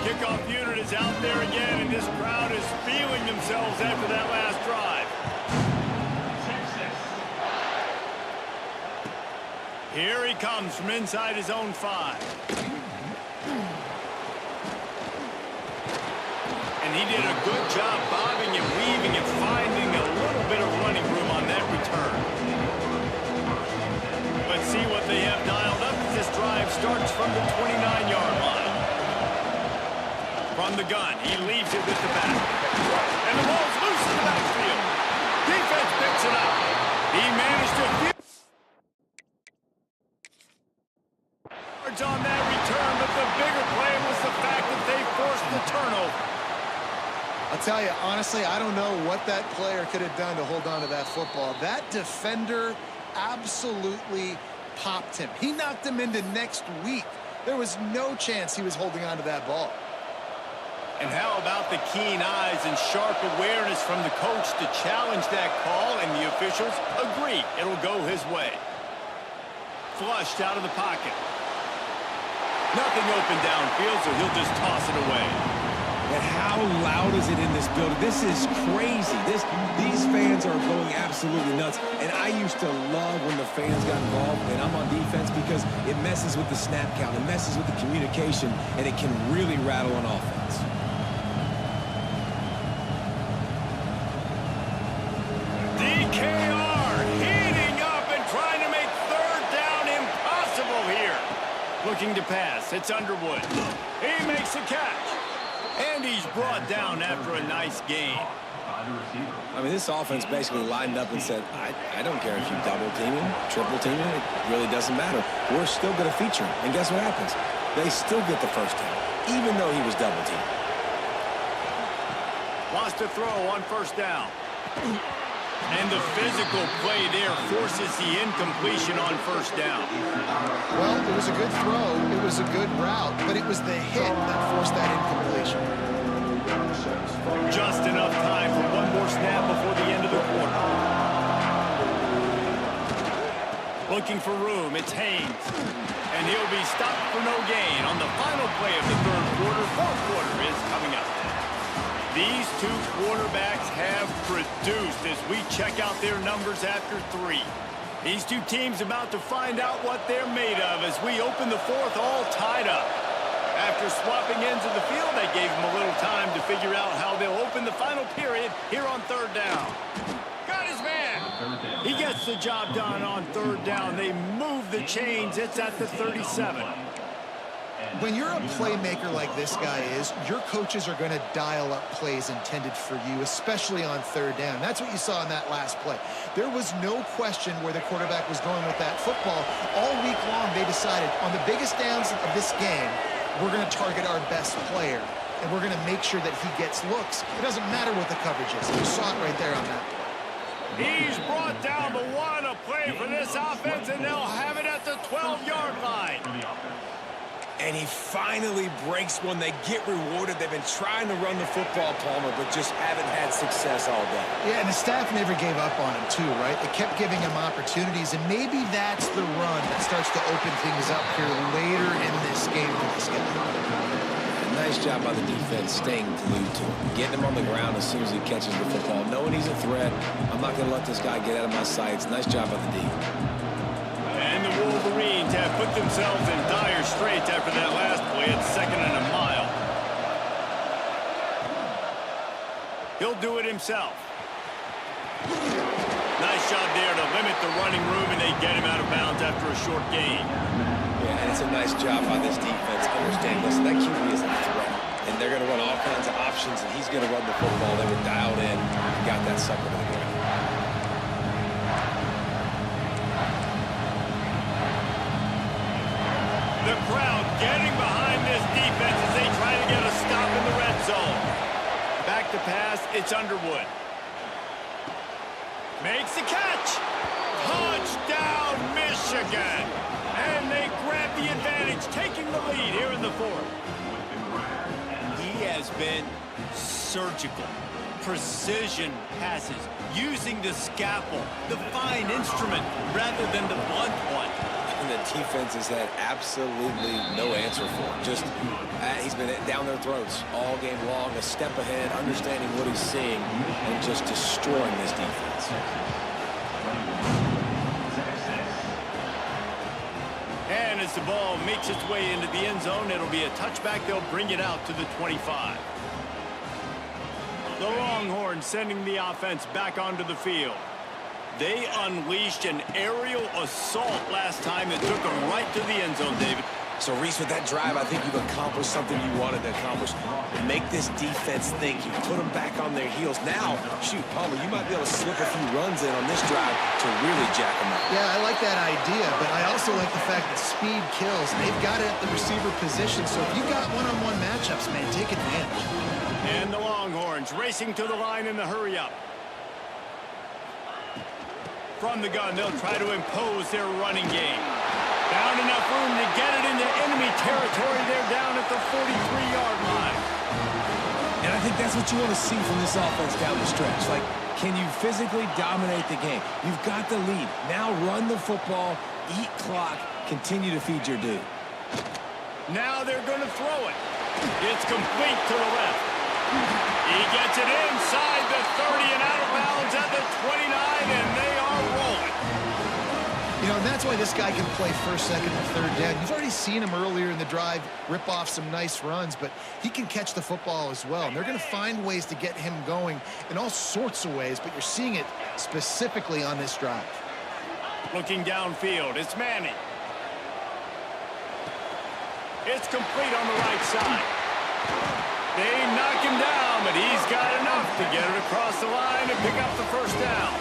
Kickoff unit is out there again, and this crowd is feeling themselves after that last drive. Here he comes from inside his own 5. And he did a good job bobbing and weaving and finding a little bit of running room on that return. Let's see what they have dialed up as this drive starts from the 29-yard line. From the gun, he leaves it with the back. And the ball's loose in the backfield. Defense picks it up. He managed to... on that return, but the bigger play was the fact that they forced the turnover. I'll tell you, honestly, I don't know what that player could have done to hold on to that football. That defender absolutely popped him. He knocked him into next week. There was no chance he was holding on to that ball. And how about the keen eyes and sharp awareness from the coach to challenge that call, and the officials agree it'll go his way. Flushed out of the pocket. Nothing open downfield, so he'll just toss it away. And how loud is it in this building? This is crazy. These fans are going absolutely nuts. And I used to love when the fans got involved, and I'm on defense, because it messes with the snap count, it messes with the communication, and it can really rattle an offense. DKR heating up and trying to make 3rd down impossible here. Looking to pass. It's Underwood. He makes a catch. And he's brought down after a nice gain. I mean, this offense basically lined up and said, I don't care if you double team him, triple team him. It really doesn't matter. We're still going to feature him. And guess what happens? They still get the first down, even though he was double teamed. Lost a throw on 1st down. And the physical play there forces the incompletion on 1st down. Well, it was a good throw. It was a good route, but it was the hit that forced that incompletion. Just enough time for one more snap before the end of the quarter. Looking for room, it's Haynes. And he'll be stopped for no gain on the final play of the 3rd quarter. 4th quarter is coming up. These two quarterbacks have produced as we check out their numbers after 3. These two teams about to find out what they're made of as we open the 4th all tied up. After swapping ends of the field, they gave him a little time to figure out how they'll open the final period here on third down. Got his man. He gets the job done on third down. They move the chains. It's at the 37. When you're a playmaker like this guy is, your coaches are going to dial up plays intended for you, especially on third down. That's what you saw in that last play. There was no question where the quarterback was going with that football. All week long, they decided on the biggest downs of this game, we're going to target our best player, and we're going to make sure that he gets looks. It doesn't matter what the coverage is. You saw it right there on that play. He's brought down the one, a play for this offense, and they'll have it at the 12-yard line. And he finally breaks one. They get rewarded. They've been trying to run the football, Palmer, but just haven't had success all day. Yeah, and the staff never gave up on him, too, right? They kept giving him opportunities, and maybe that's the run that starts to open things up here later in this game for this guy. Nice job by the defense staying glued to him, getting him on the ground as soon as he catches the football, knowing he's a threat. I'm not going to let this guy get out of my sights. Nice job by the D. And the Wolverines have put themselves in dire straits after that last play at 2nd and a mile. He'll do it himself. Nice job there to limit the running room, and they get him out of bounds after a short gain. Yeah, and it's a nice job by this defense. Understand, listen, that QB is a threat, and they're going to run all kinds of options, and he's going to run the football. They were dialed in and got that sucker to the ground. The crowd getting behind this defense as they try to get a stop in the red zone. Back to pass, it's Underwood. Makes the catch. Touchdown, Michigan. And they grab the advantage, taking the lead here in the fourth. He has been surgical. Precision passes, using the scalpel, the fine instrument, rather than the blunt one. And the defense has had absolutely no answer for him. Just, he's been down their throats all game long, a step ahead, understanding what he's seeing, and just destroying this defense. And as the ball makes its way into the end zone, it'll be a touchback. They'll bring it out to the 25. The Longhorns sending the offense back onto the field. They unleashed an aerial assault last time that took them right to the end zone, David. So, Reese, with that drive, I think you've accomplished something you wanted to accomplish. Make this defense think. You put them back on their heels. Now, shoot, Palmer, you might be able to slip a few runs in on this drive to really jack them up. Yeah, I like that idea, but I also like the fact that speed kills. They've got it at the receiver position, so if you got one-on-one matchups, man, take advantage. And the Longhorns racing to the line in the hurry-up. From the gun, they'll try to impose their running game. Found enough room to get it into enemy territory. They're down at the 43-yard line. And I think that's what you want to see from this offense down the stretch. Like, can you physically dominate the game? You've got the lead. Now run the football, eat clock, continue to feed your dude. Now they're going to throw it. It's complete to the left. He gets it inside the 30 and out of bounds at the 29, and they are rolling. You know, and that's why this guy can play first, second, and third down. You've already seen him earlier in the drive rip off some nice runs, but he can catch the football as well. And they're going to find ways to get him going in all sorts of ways, but you're seeing it specifically on this drive. Looking downfield, it's Manning. It's complete on the right side. They knock him down, but he's got enough to get it across the line and pick up the first down.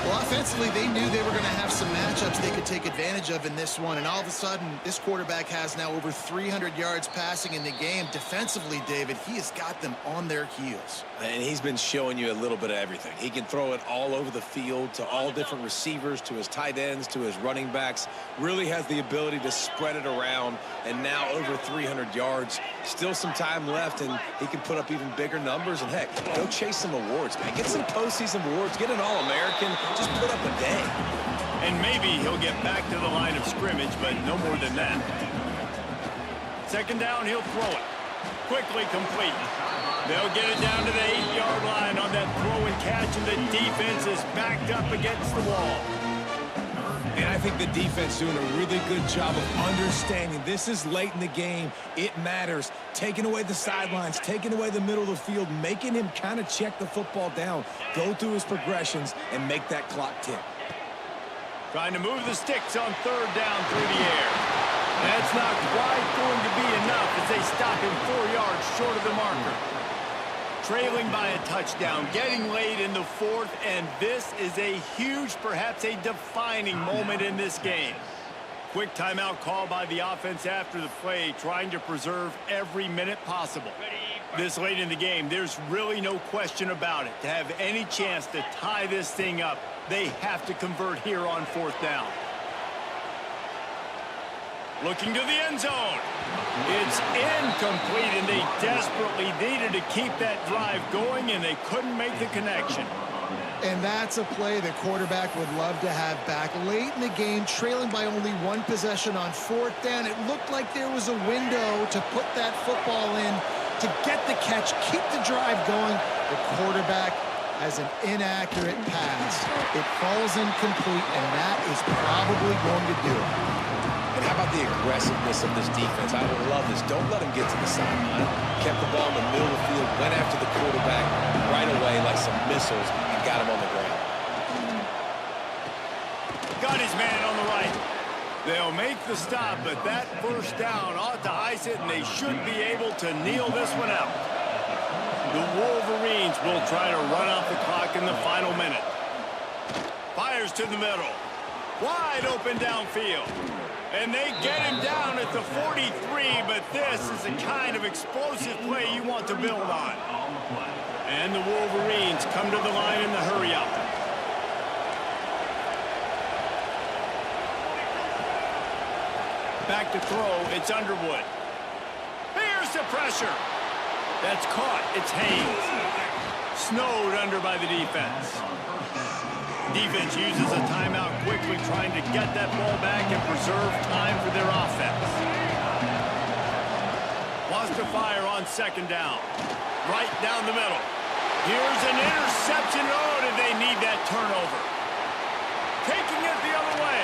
Well, offensively, they knew they were going to have some matchups they could take advantage of in this one, and all of a sudden, this quarterback has now over 300 yards passing in the game. Defensively, David, he has got them on their heels. And he's been showing you a little bit of everything. He can throw it all over the field to all different receivers, to his tight ends, to his running backs. Really has the ability to spread it around, and now over 300 yards. Still some time left, and he can put up even bigger numbers. And, heck, go chase some awards, man. Get some postseason awards. Get an All-American. Just put up a day. And maybe he'll get back to the line of scrimmage, but no more than that. Second down, he'll throw it. Quickly complete. They'll get it down to the 8-yard line on that throw and catch, and the defense is backed up against the wall. And I think the defense doing a really good job of understanding this is late in the game. It matters. Taking away the sidelines, taking away the middle of the field, making him kind of check the football down, go through his progressions, and make that clock tick. Trying to move the sticks on third down through the air. That's not quite going to be enough as they stop him 4 yards short of the marker. Trailing by a touchdown, getting late in the fourth, and this is a huge, perhaps a defining moment in this game. Quick timeout call by the offense after the play, trying to preserve every minute possible. This late in the game, there's really no question about it. To have any chance to tie this thing up, they have to convert here on fourth down. Looking to the end zone. It's incomplete, and they desperately needed to keep that drive going, and they couldn't make the connection. And that's a play the quarterback would love to have back. Late in the game, trailing by only one possession on fourth down, it looked like there was a window to put that football in, to get the catch, keep the drive going. The quarterback has an inaccurate pass. It falls incomplete, and that is probably going to do it. And how about the aggressiveness of this defense? I love this. Don't let him get to the sideline. Kept the ball in the middle of the field, went after the quarterback right away like some missiles, and got him on the ground. Got his man on the right. They'll make the stop, but that first down ought to ice it, and they should be able to kneel this one out. The Wolverines will try to run out the clock in the final minute. Fires to the middle. Wide open downfield. And they get him down at the 43, but this is the kind of explosive play you want to build on. And the Wolverines come to the line in the hurry-up. Back to throw, it's Underwood. Here's the pressure. That's caught, it's Haynes. Snowed under by the defense. Defense uses a timeout quickly, trying to get that ball back and preserve time for their offense. Wants to fire on second down. Right down the middle. Here's an interception. Oh, did they need that turnover? Taking it the other way.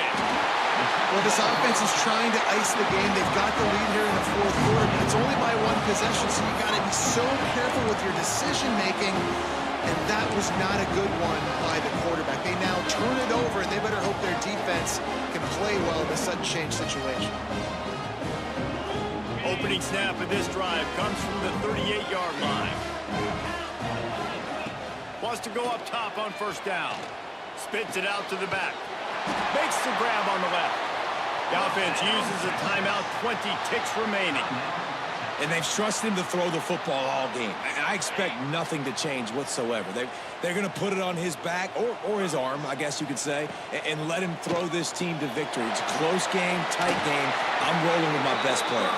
Well, this offense is trying to ice the game. They've got the lead here in the fourth quarter, but it's only by one possession, so you got to be so careful with your decision-making. And that was not a good one by the quarterback. They now turn it over, and they better hope their defense can play well in a sudden change situation. Opening snap of this drive comes from the 38-yard line. Wants to go up top on first down. Spits it out to the back. Makes the grab on the left. The offense uses a timeout, 20 ticks remaining. And they've trusted him to throw the football all game. And I expect nothing to change whatsoever. They're going to put it on his back, or his arm, I guess you could say, and let him throw this team to victory. It's a close game, tight game. I'm rolling with my best player.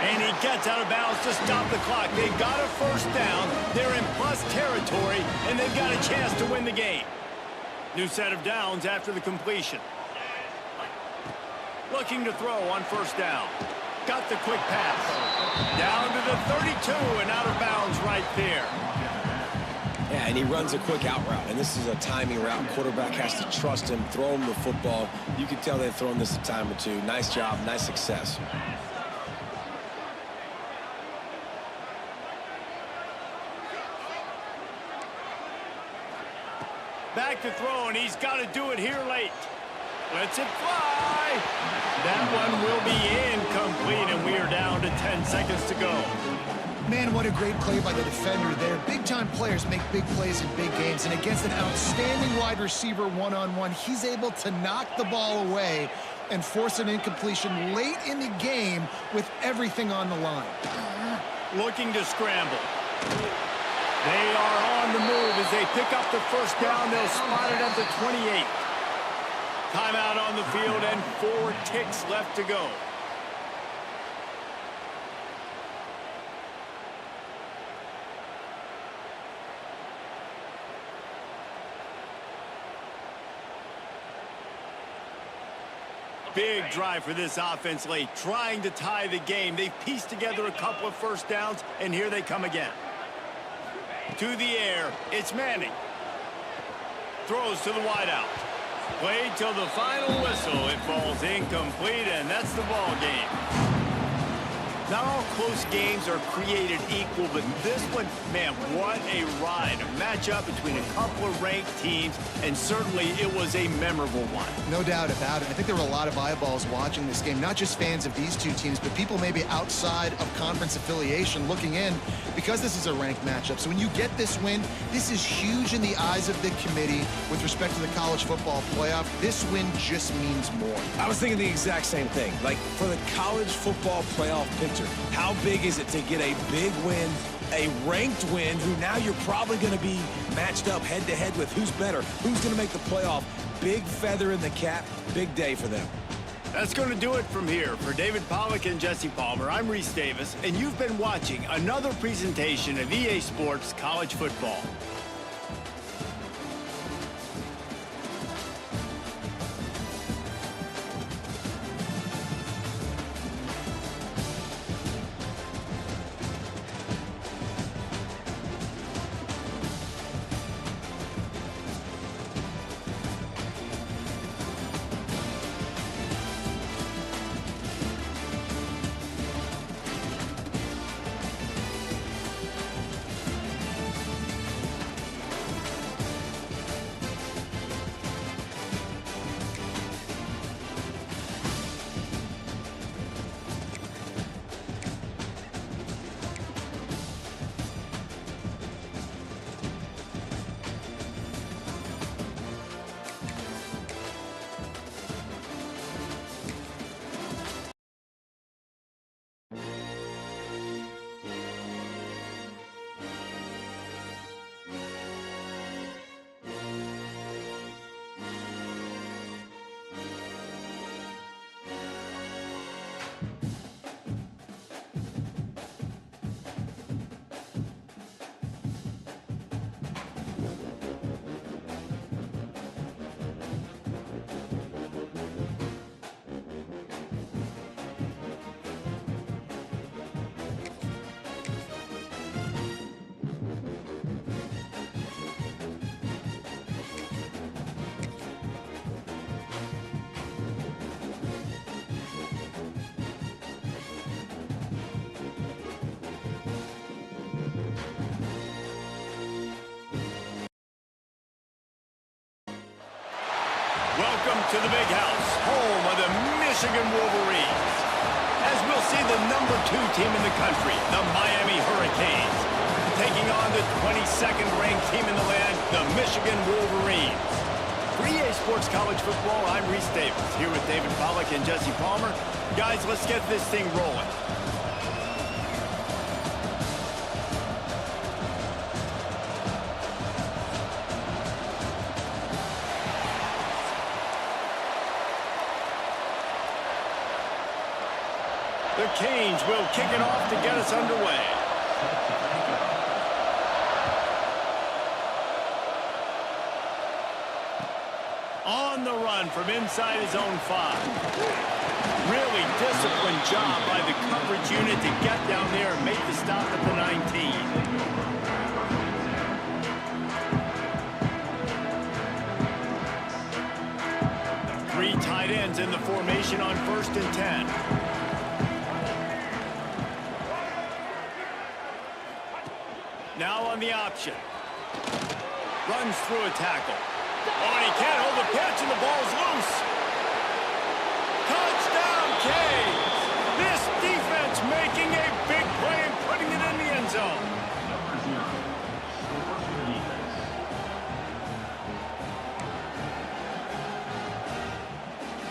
And he gets out of bounds to stop the clock. They've got a first down. They're in plus territory, and they've got a chance to win the game. New set of downs after the completion. Looking to throw on first down. Got the quick pass. Down to the 32 and out of bounds right there. Yeah, and he runs a quick out route, and this is a timing route. Quarterback has to trust him, throw him the football. You can tell they've thrown this a time or two. Nice job, nice success. Back to throw, and he's got to do it here late. Lets it fly. That one will be incomplete, and we are down to 10 seconds to go. Man, what a great play by the defender there. Big-time players make big plays in big games, and against an outstanding wide receiver one-on-one, he's able to knock the ball away and force an incompletion late in the game with everything on the line. Looking to scramble. They are on the move as they pick up the first down. They'll spot it at the 28. Timeout on the field and 4 ticks left to go. Big drive for this offense late, trying to tie the game. They've pieced together a couple of first downs, and here they come again. To the air, it's Manning. Throws to the wideout. Played till the final whistle. It falls incomplete, and that's the ball game. Not all close games are created equal, but this one, man, what a ride. A matchup between a couple of ranked teams, and certainly it was a memorable one. No doubt about it. I think there were a lot of eyeballs watching this game, not just fans of these two teams, but people maybe outside of conference affiliation looking in because this is a ranked matchup. So when you get this win, this is huge in the eyes of the committee with respect to the college football playoff. This win just means more. I was thinking the exact same thing. Like, for the college football playoff picture, how big is it to get a big win, a ranked win, who now you're probably going to be matched up head-to-head with who's better, who's going to make the playoff. Big feather in the cap, big day for them. That's going to do it from here. For David Pollack and Jesse Palmer, I'm Reese Davis, and you've been watching another presentation of EA Sports College Football. Welcome to the Big House, home of the Michigan Wolverines. As we'll see the #2 team in the country, the Miami Hurricanes, taking on the 22nd ranked team in the land, the Michigan Wolverines. For EA Sports College Football, I'm Reese Davis, here with David Pollack and Jesse Palmer. Guys, let's get this thing rolling. The Canes will kick it off to get us underway. On the run from inside his own 5. Really disciplined job by the coverage unit to get down there and make the stop at the 19. Three tight ends in the formation on 1st and 10. Now on the option. Runs through a tackle. Oh, and he can't hold the pitch, and the ball's loose. Touchdown, Canes! This defense making a big play and putting it in the end zone.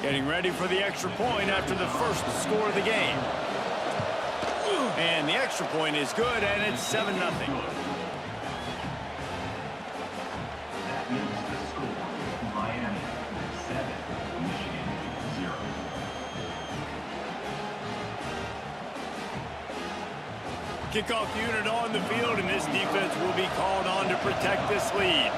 Getting ready for the extra point after the first score of the game. And the extra point is good, and it's 7-0. Kickoff unit on the field, and this defense will be called on to protect this lead.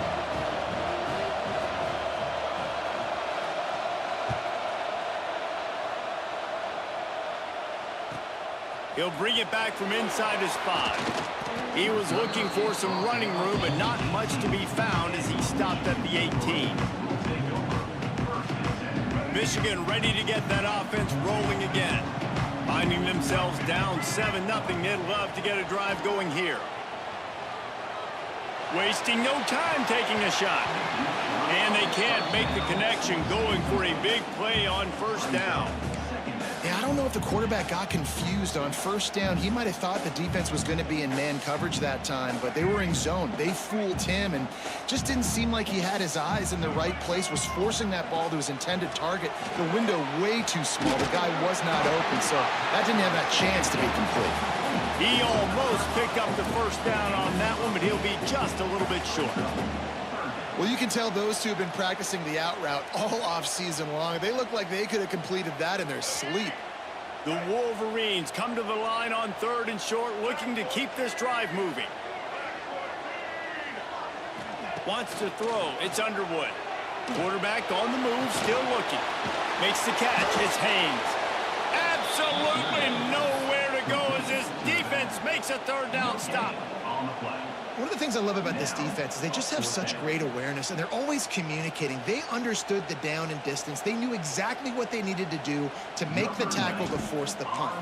He'll bring it back from inside his 5. He was looking for some running room, but not much to be found as he stopped at the 18. Michigan ready to get that offense rolling again. Finding themselves down 7-0, they'd love to get a drive going here. Wasting no time taking a shot. And they can't make the connection, going for a big play on first down. Yeah, I don't know if the quarterback got confused on first down. He might have thought the defense was going to be in man coverage that time, but they were in zone. They fooled him and just didn't seem like he had his eyes in the right place, was forcing that ball to his intended target. The window way too small. The guy was not open, so that didn't have that chance to be complete. He almost picked up the first down on that one, but he'll be just a little bit short. Well, you can tell those two have been practicing the out route all off-season long. They look like they could have completed that in their sleep. The Wolverines come to the line on 3rd and short, looking to keep this drive moving. Wants to throw. It's Underwood. Quarterback on the move, still looking. Makes the catch. It's Haynes. Absolutely nowhere to go as his defense makes a 3rd down stop. One of the things I love about this defense is they just have such great awareness, and they're always communicating. They understood the down and distance. They knew exactly what they needed to do to make the tackle to force the punt.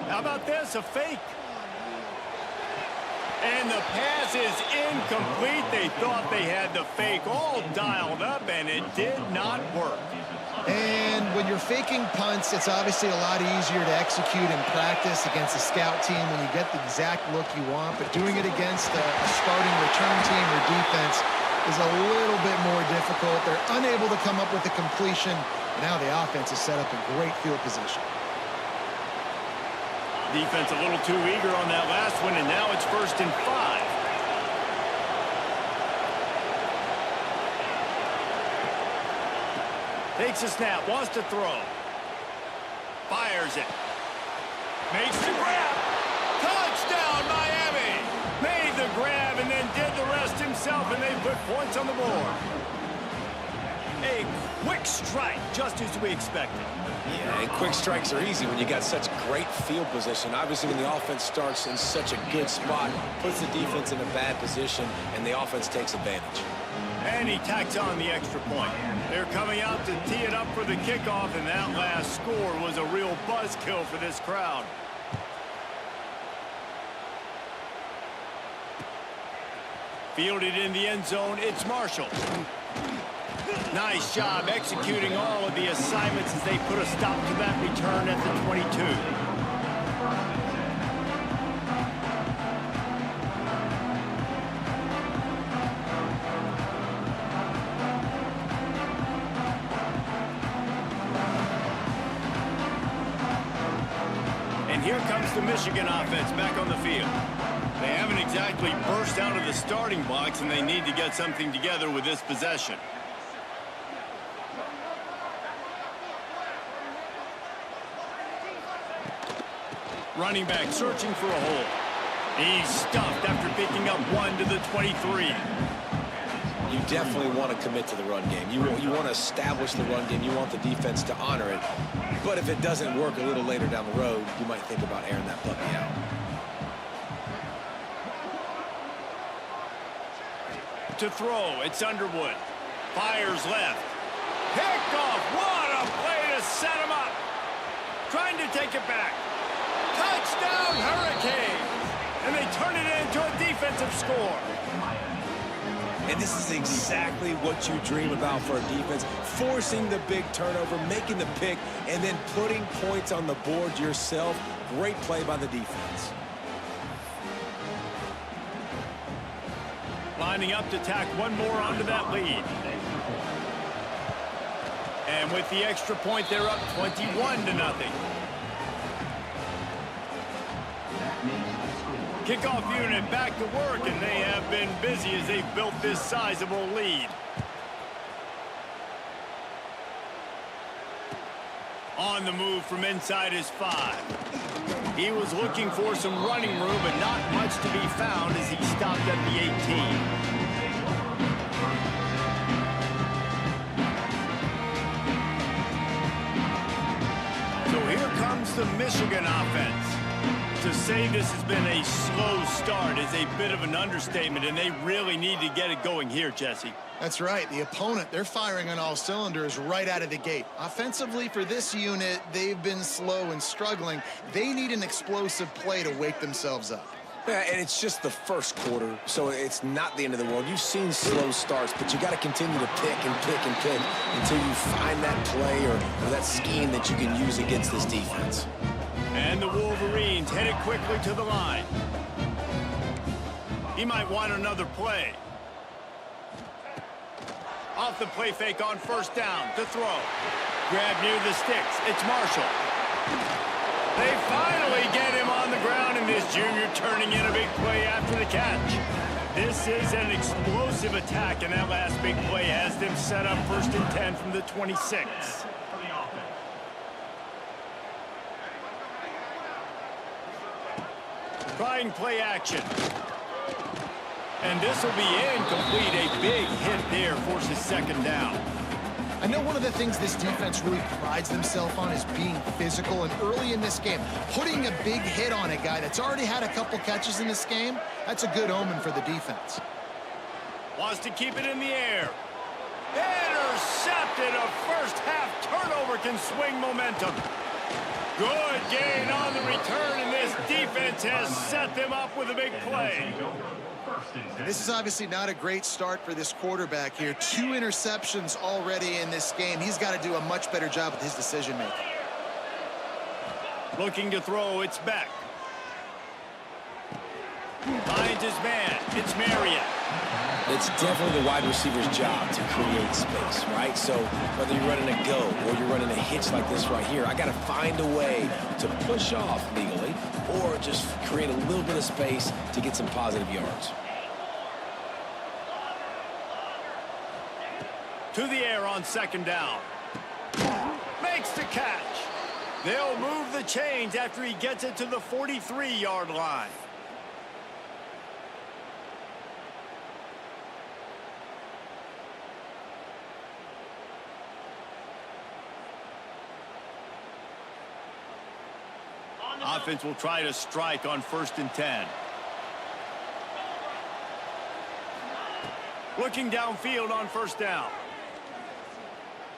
How about this? A fake. And the pass is incomplete. They thought they had the fake all dialed up, and it did not work. And when you're faking punts, it's obviously a lot easier to execute in practice against a scout team when you get the exact look you want. But doing it against a starting return team or defense is a little bit more difficult. They're unable to come up with a completion. Now the offense is set up in great field position. Defense a little too eager on that last one, and now it's 1st and 5. Takes a snap, wants to throw. Fires it. Makes the grab. Touchdown, Miami! Made the grab and then did the rest himself, and they put points on the board. A quick strike, just as we expected. Yeah, and quick strikes are easy when you got such great field position. Obviously, when the offense starts in such a good spot, puts the defense in a bad position, and the offense takes advantage. And he tacks on the extra point. They're coming out to tee it up for the kickoff, and that last score was a real buzzkill for this crowd. Fielded in the end zone, it's Marshall. Nice job executing all of the assignments as they put a stop to that return at the 22. And here comes the Michigan offense back on the field. They haven't exactly burst out of the starting blocks, and they need to get something together with this possession. Running back searching for a hole. He's stuffed after picking up 1 to the 23. You definitely want to commit to the run game. You want to establish the run game. You want the defense to honor it. But if it doesn't work a little later down the road, you might think about airing that puppy out. To throw, it's Underwood. Fires left. Picked off. What a play to set him up. Trying to take it back. Touchdown, Hurricanes! And they turn it into a defensive score. And this is exactly what you dream about for a defense. Forcing the big turnover, making the pick, and then putting points on the board yourself. Great play by the defense. Lining up to tack one more onto that lead. And with the extra point, they're up 21-0. Kickoff unit back to work, and they have been busy as they've built this sizable lead. On the move from inside his 5. He was looking for some running room, but not much to be found as he stopped at the 18. So here comes the Michigan offense. To say this has been a slow start is a bit of an understatement, and they really need to get it going here, Jesse. That's right. The opponent, they're firing on all cylinders right out of the gate. Offensively, for this unit, they've been slow and struggling. They need an explosive play to wake themselves up. Yeah, and it's just the first quarter, so it's not the end of the world. You've seen slow starts, but you got to continue to pick and pick and pick until you find that play or that scheme that you can use against this defense. And the Wolverines headed quickly to the line. He might want another play. Off the play fake on first down to throw. Grab near the sticks. It's Marshall. They finally get him on the ground, and this junior turning in a big play after the catch. This is an explosive attack, and that last big play has them set up 1st and 10 from the 26. Trying play action. And this will be incomplete. A big hit there forces 2nd down. I know one of the things this defense really prides themselves on is being physical, and early in this game, putting a big hit on a guy that's already had a couple catches in this game, that's a good omen for the defense. Wants to keep it in the air. Intercepted. A first-half turnover can swing momentum. Good gain on the return, and this defense has set them up with a big play. This is obviously not a great start for this quarterback here. 2 interceptions already in this game. He's got to do a much better job with his decision-making. Looking to throw, it's Beck. Finds his man. It's Marriott. It's definitely the wide receiver's job to create space, right? So whether you're running a go or you're running a hitch like this right here, I got to find a way to push off legally or just create a little bit of space to get some positive yards. To the air on 2nd down. Makes the catch. They'll move the chains after he gets it to the 43-yard line. Offense will try to strike on 1st and 10. Looking downfield on 1st down.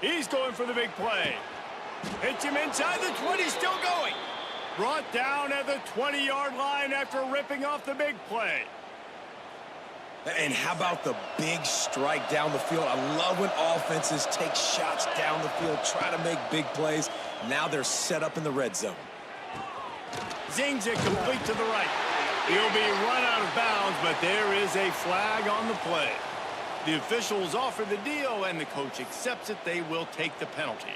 He's going for the big play. Hits him inside the 20, still going. Brought down at the 20-yard line after ripping off the big play. And how about the big strike down the field? I love when offenses take shots down the field, try to make big plays. Now they're set up in the red zone. Zings it complete to the right. He'll be run out of bounds, but there is a flag on the play. The officials offer the deal, and the coach accepts it. They will take the penalty.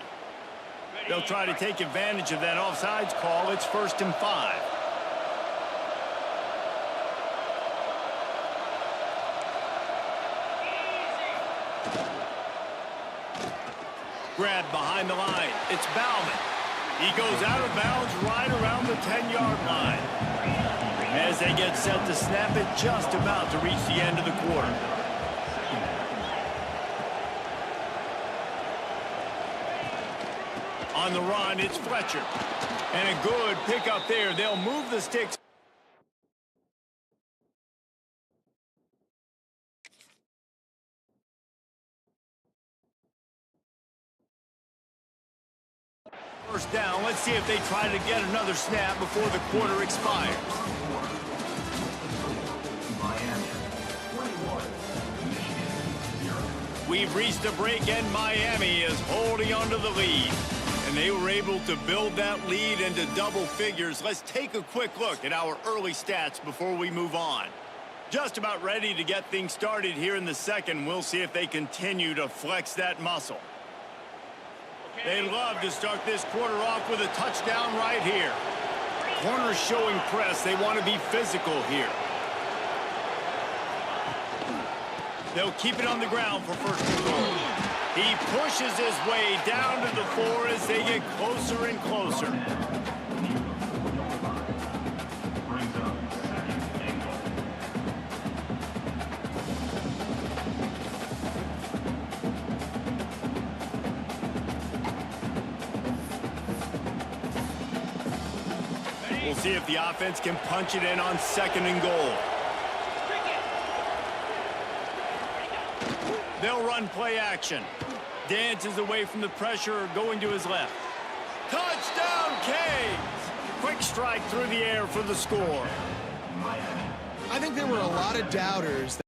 They'll try to take advantage of that offsides call. It's 1st and 5. Grabbed behind the line. It's Bauman. He goes out of bounds right around the 10-yard line. As they get set to snap it, just about to reach the end of the quarter. On the run, it's Fletcher. And a good pickup there. They'll move the sticks. First down. Let's see if they try to get another snap before the quarter expires. We've reached a break, and Miami is holding onto the lead. And they were able to build that lead into double figures. Let's take a quick look at our early stats before we move on. Just about ready to get things started here in the second. We'll see if they continue to flex that muscle. They love to start this quarter off with a touchdown right here. Corners showing press. They want to be physical here. They'll keep it on the ground for 1st and goal. He pushes his way down to the 4 as they get closer and closer. We'll see if the offense can punch it in on 2nd and goal. They'll run play action. Dances away from the pressure, going to his left. Touchdown, Canes! Quick strike through the air for the score. I think there were a lot of doubters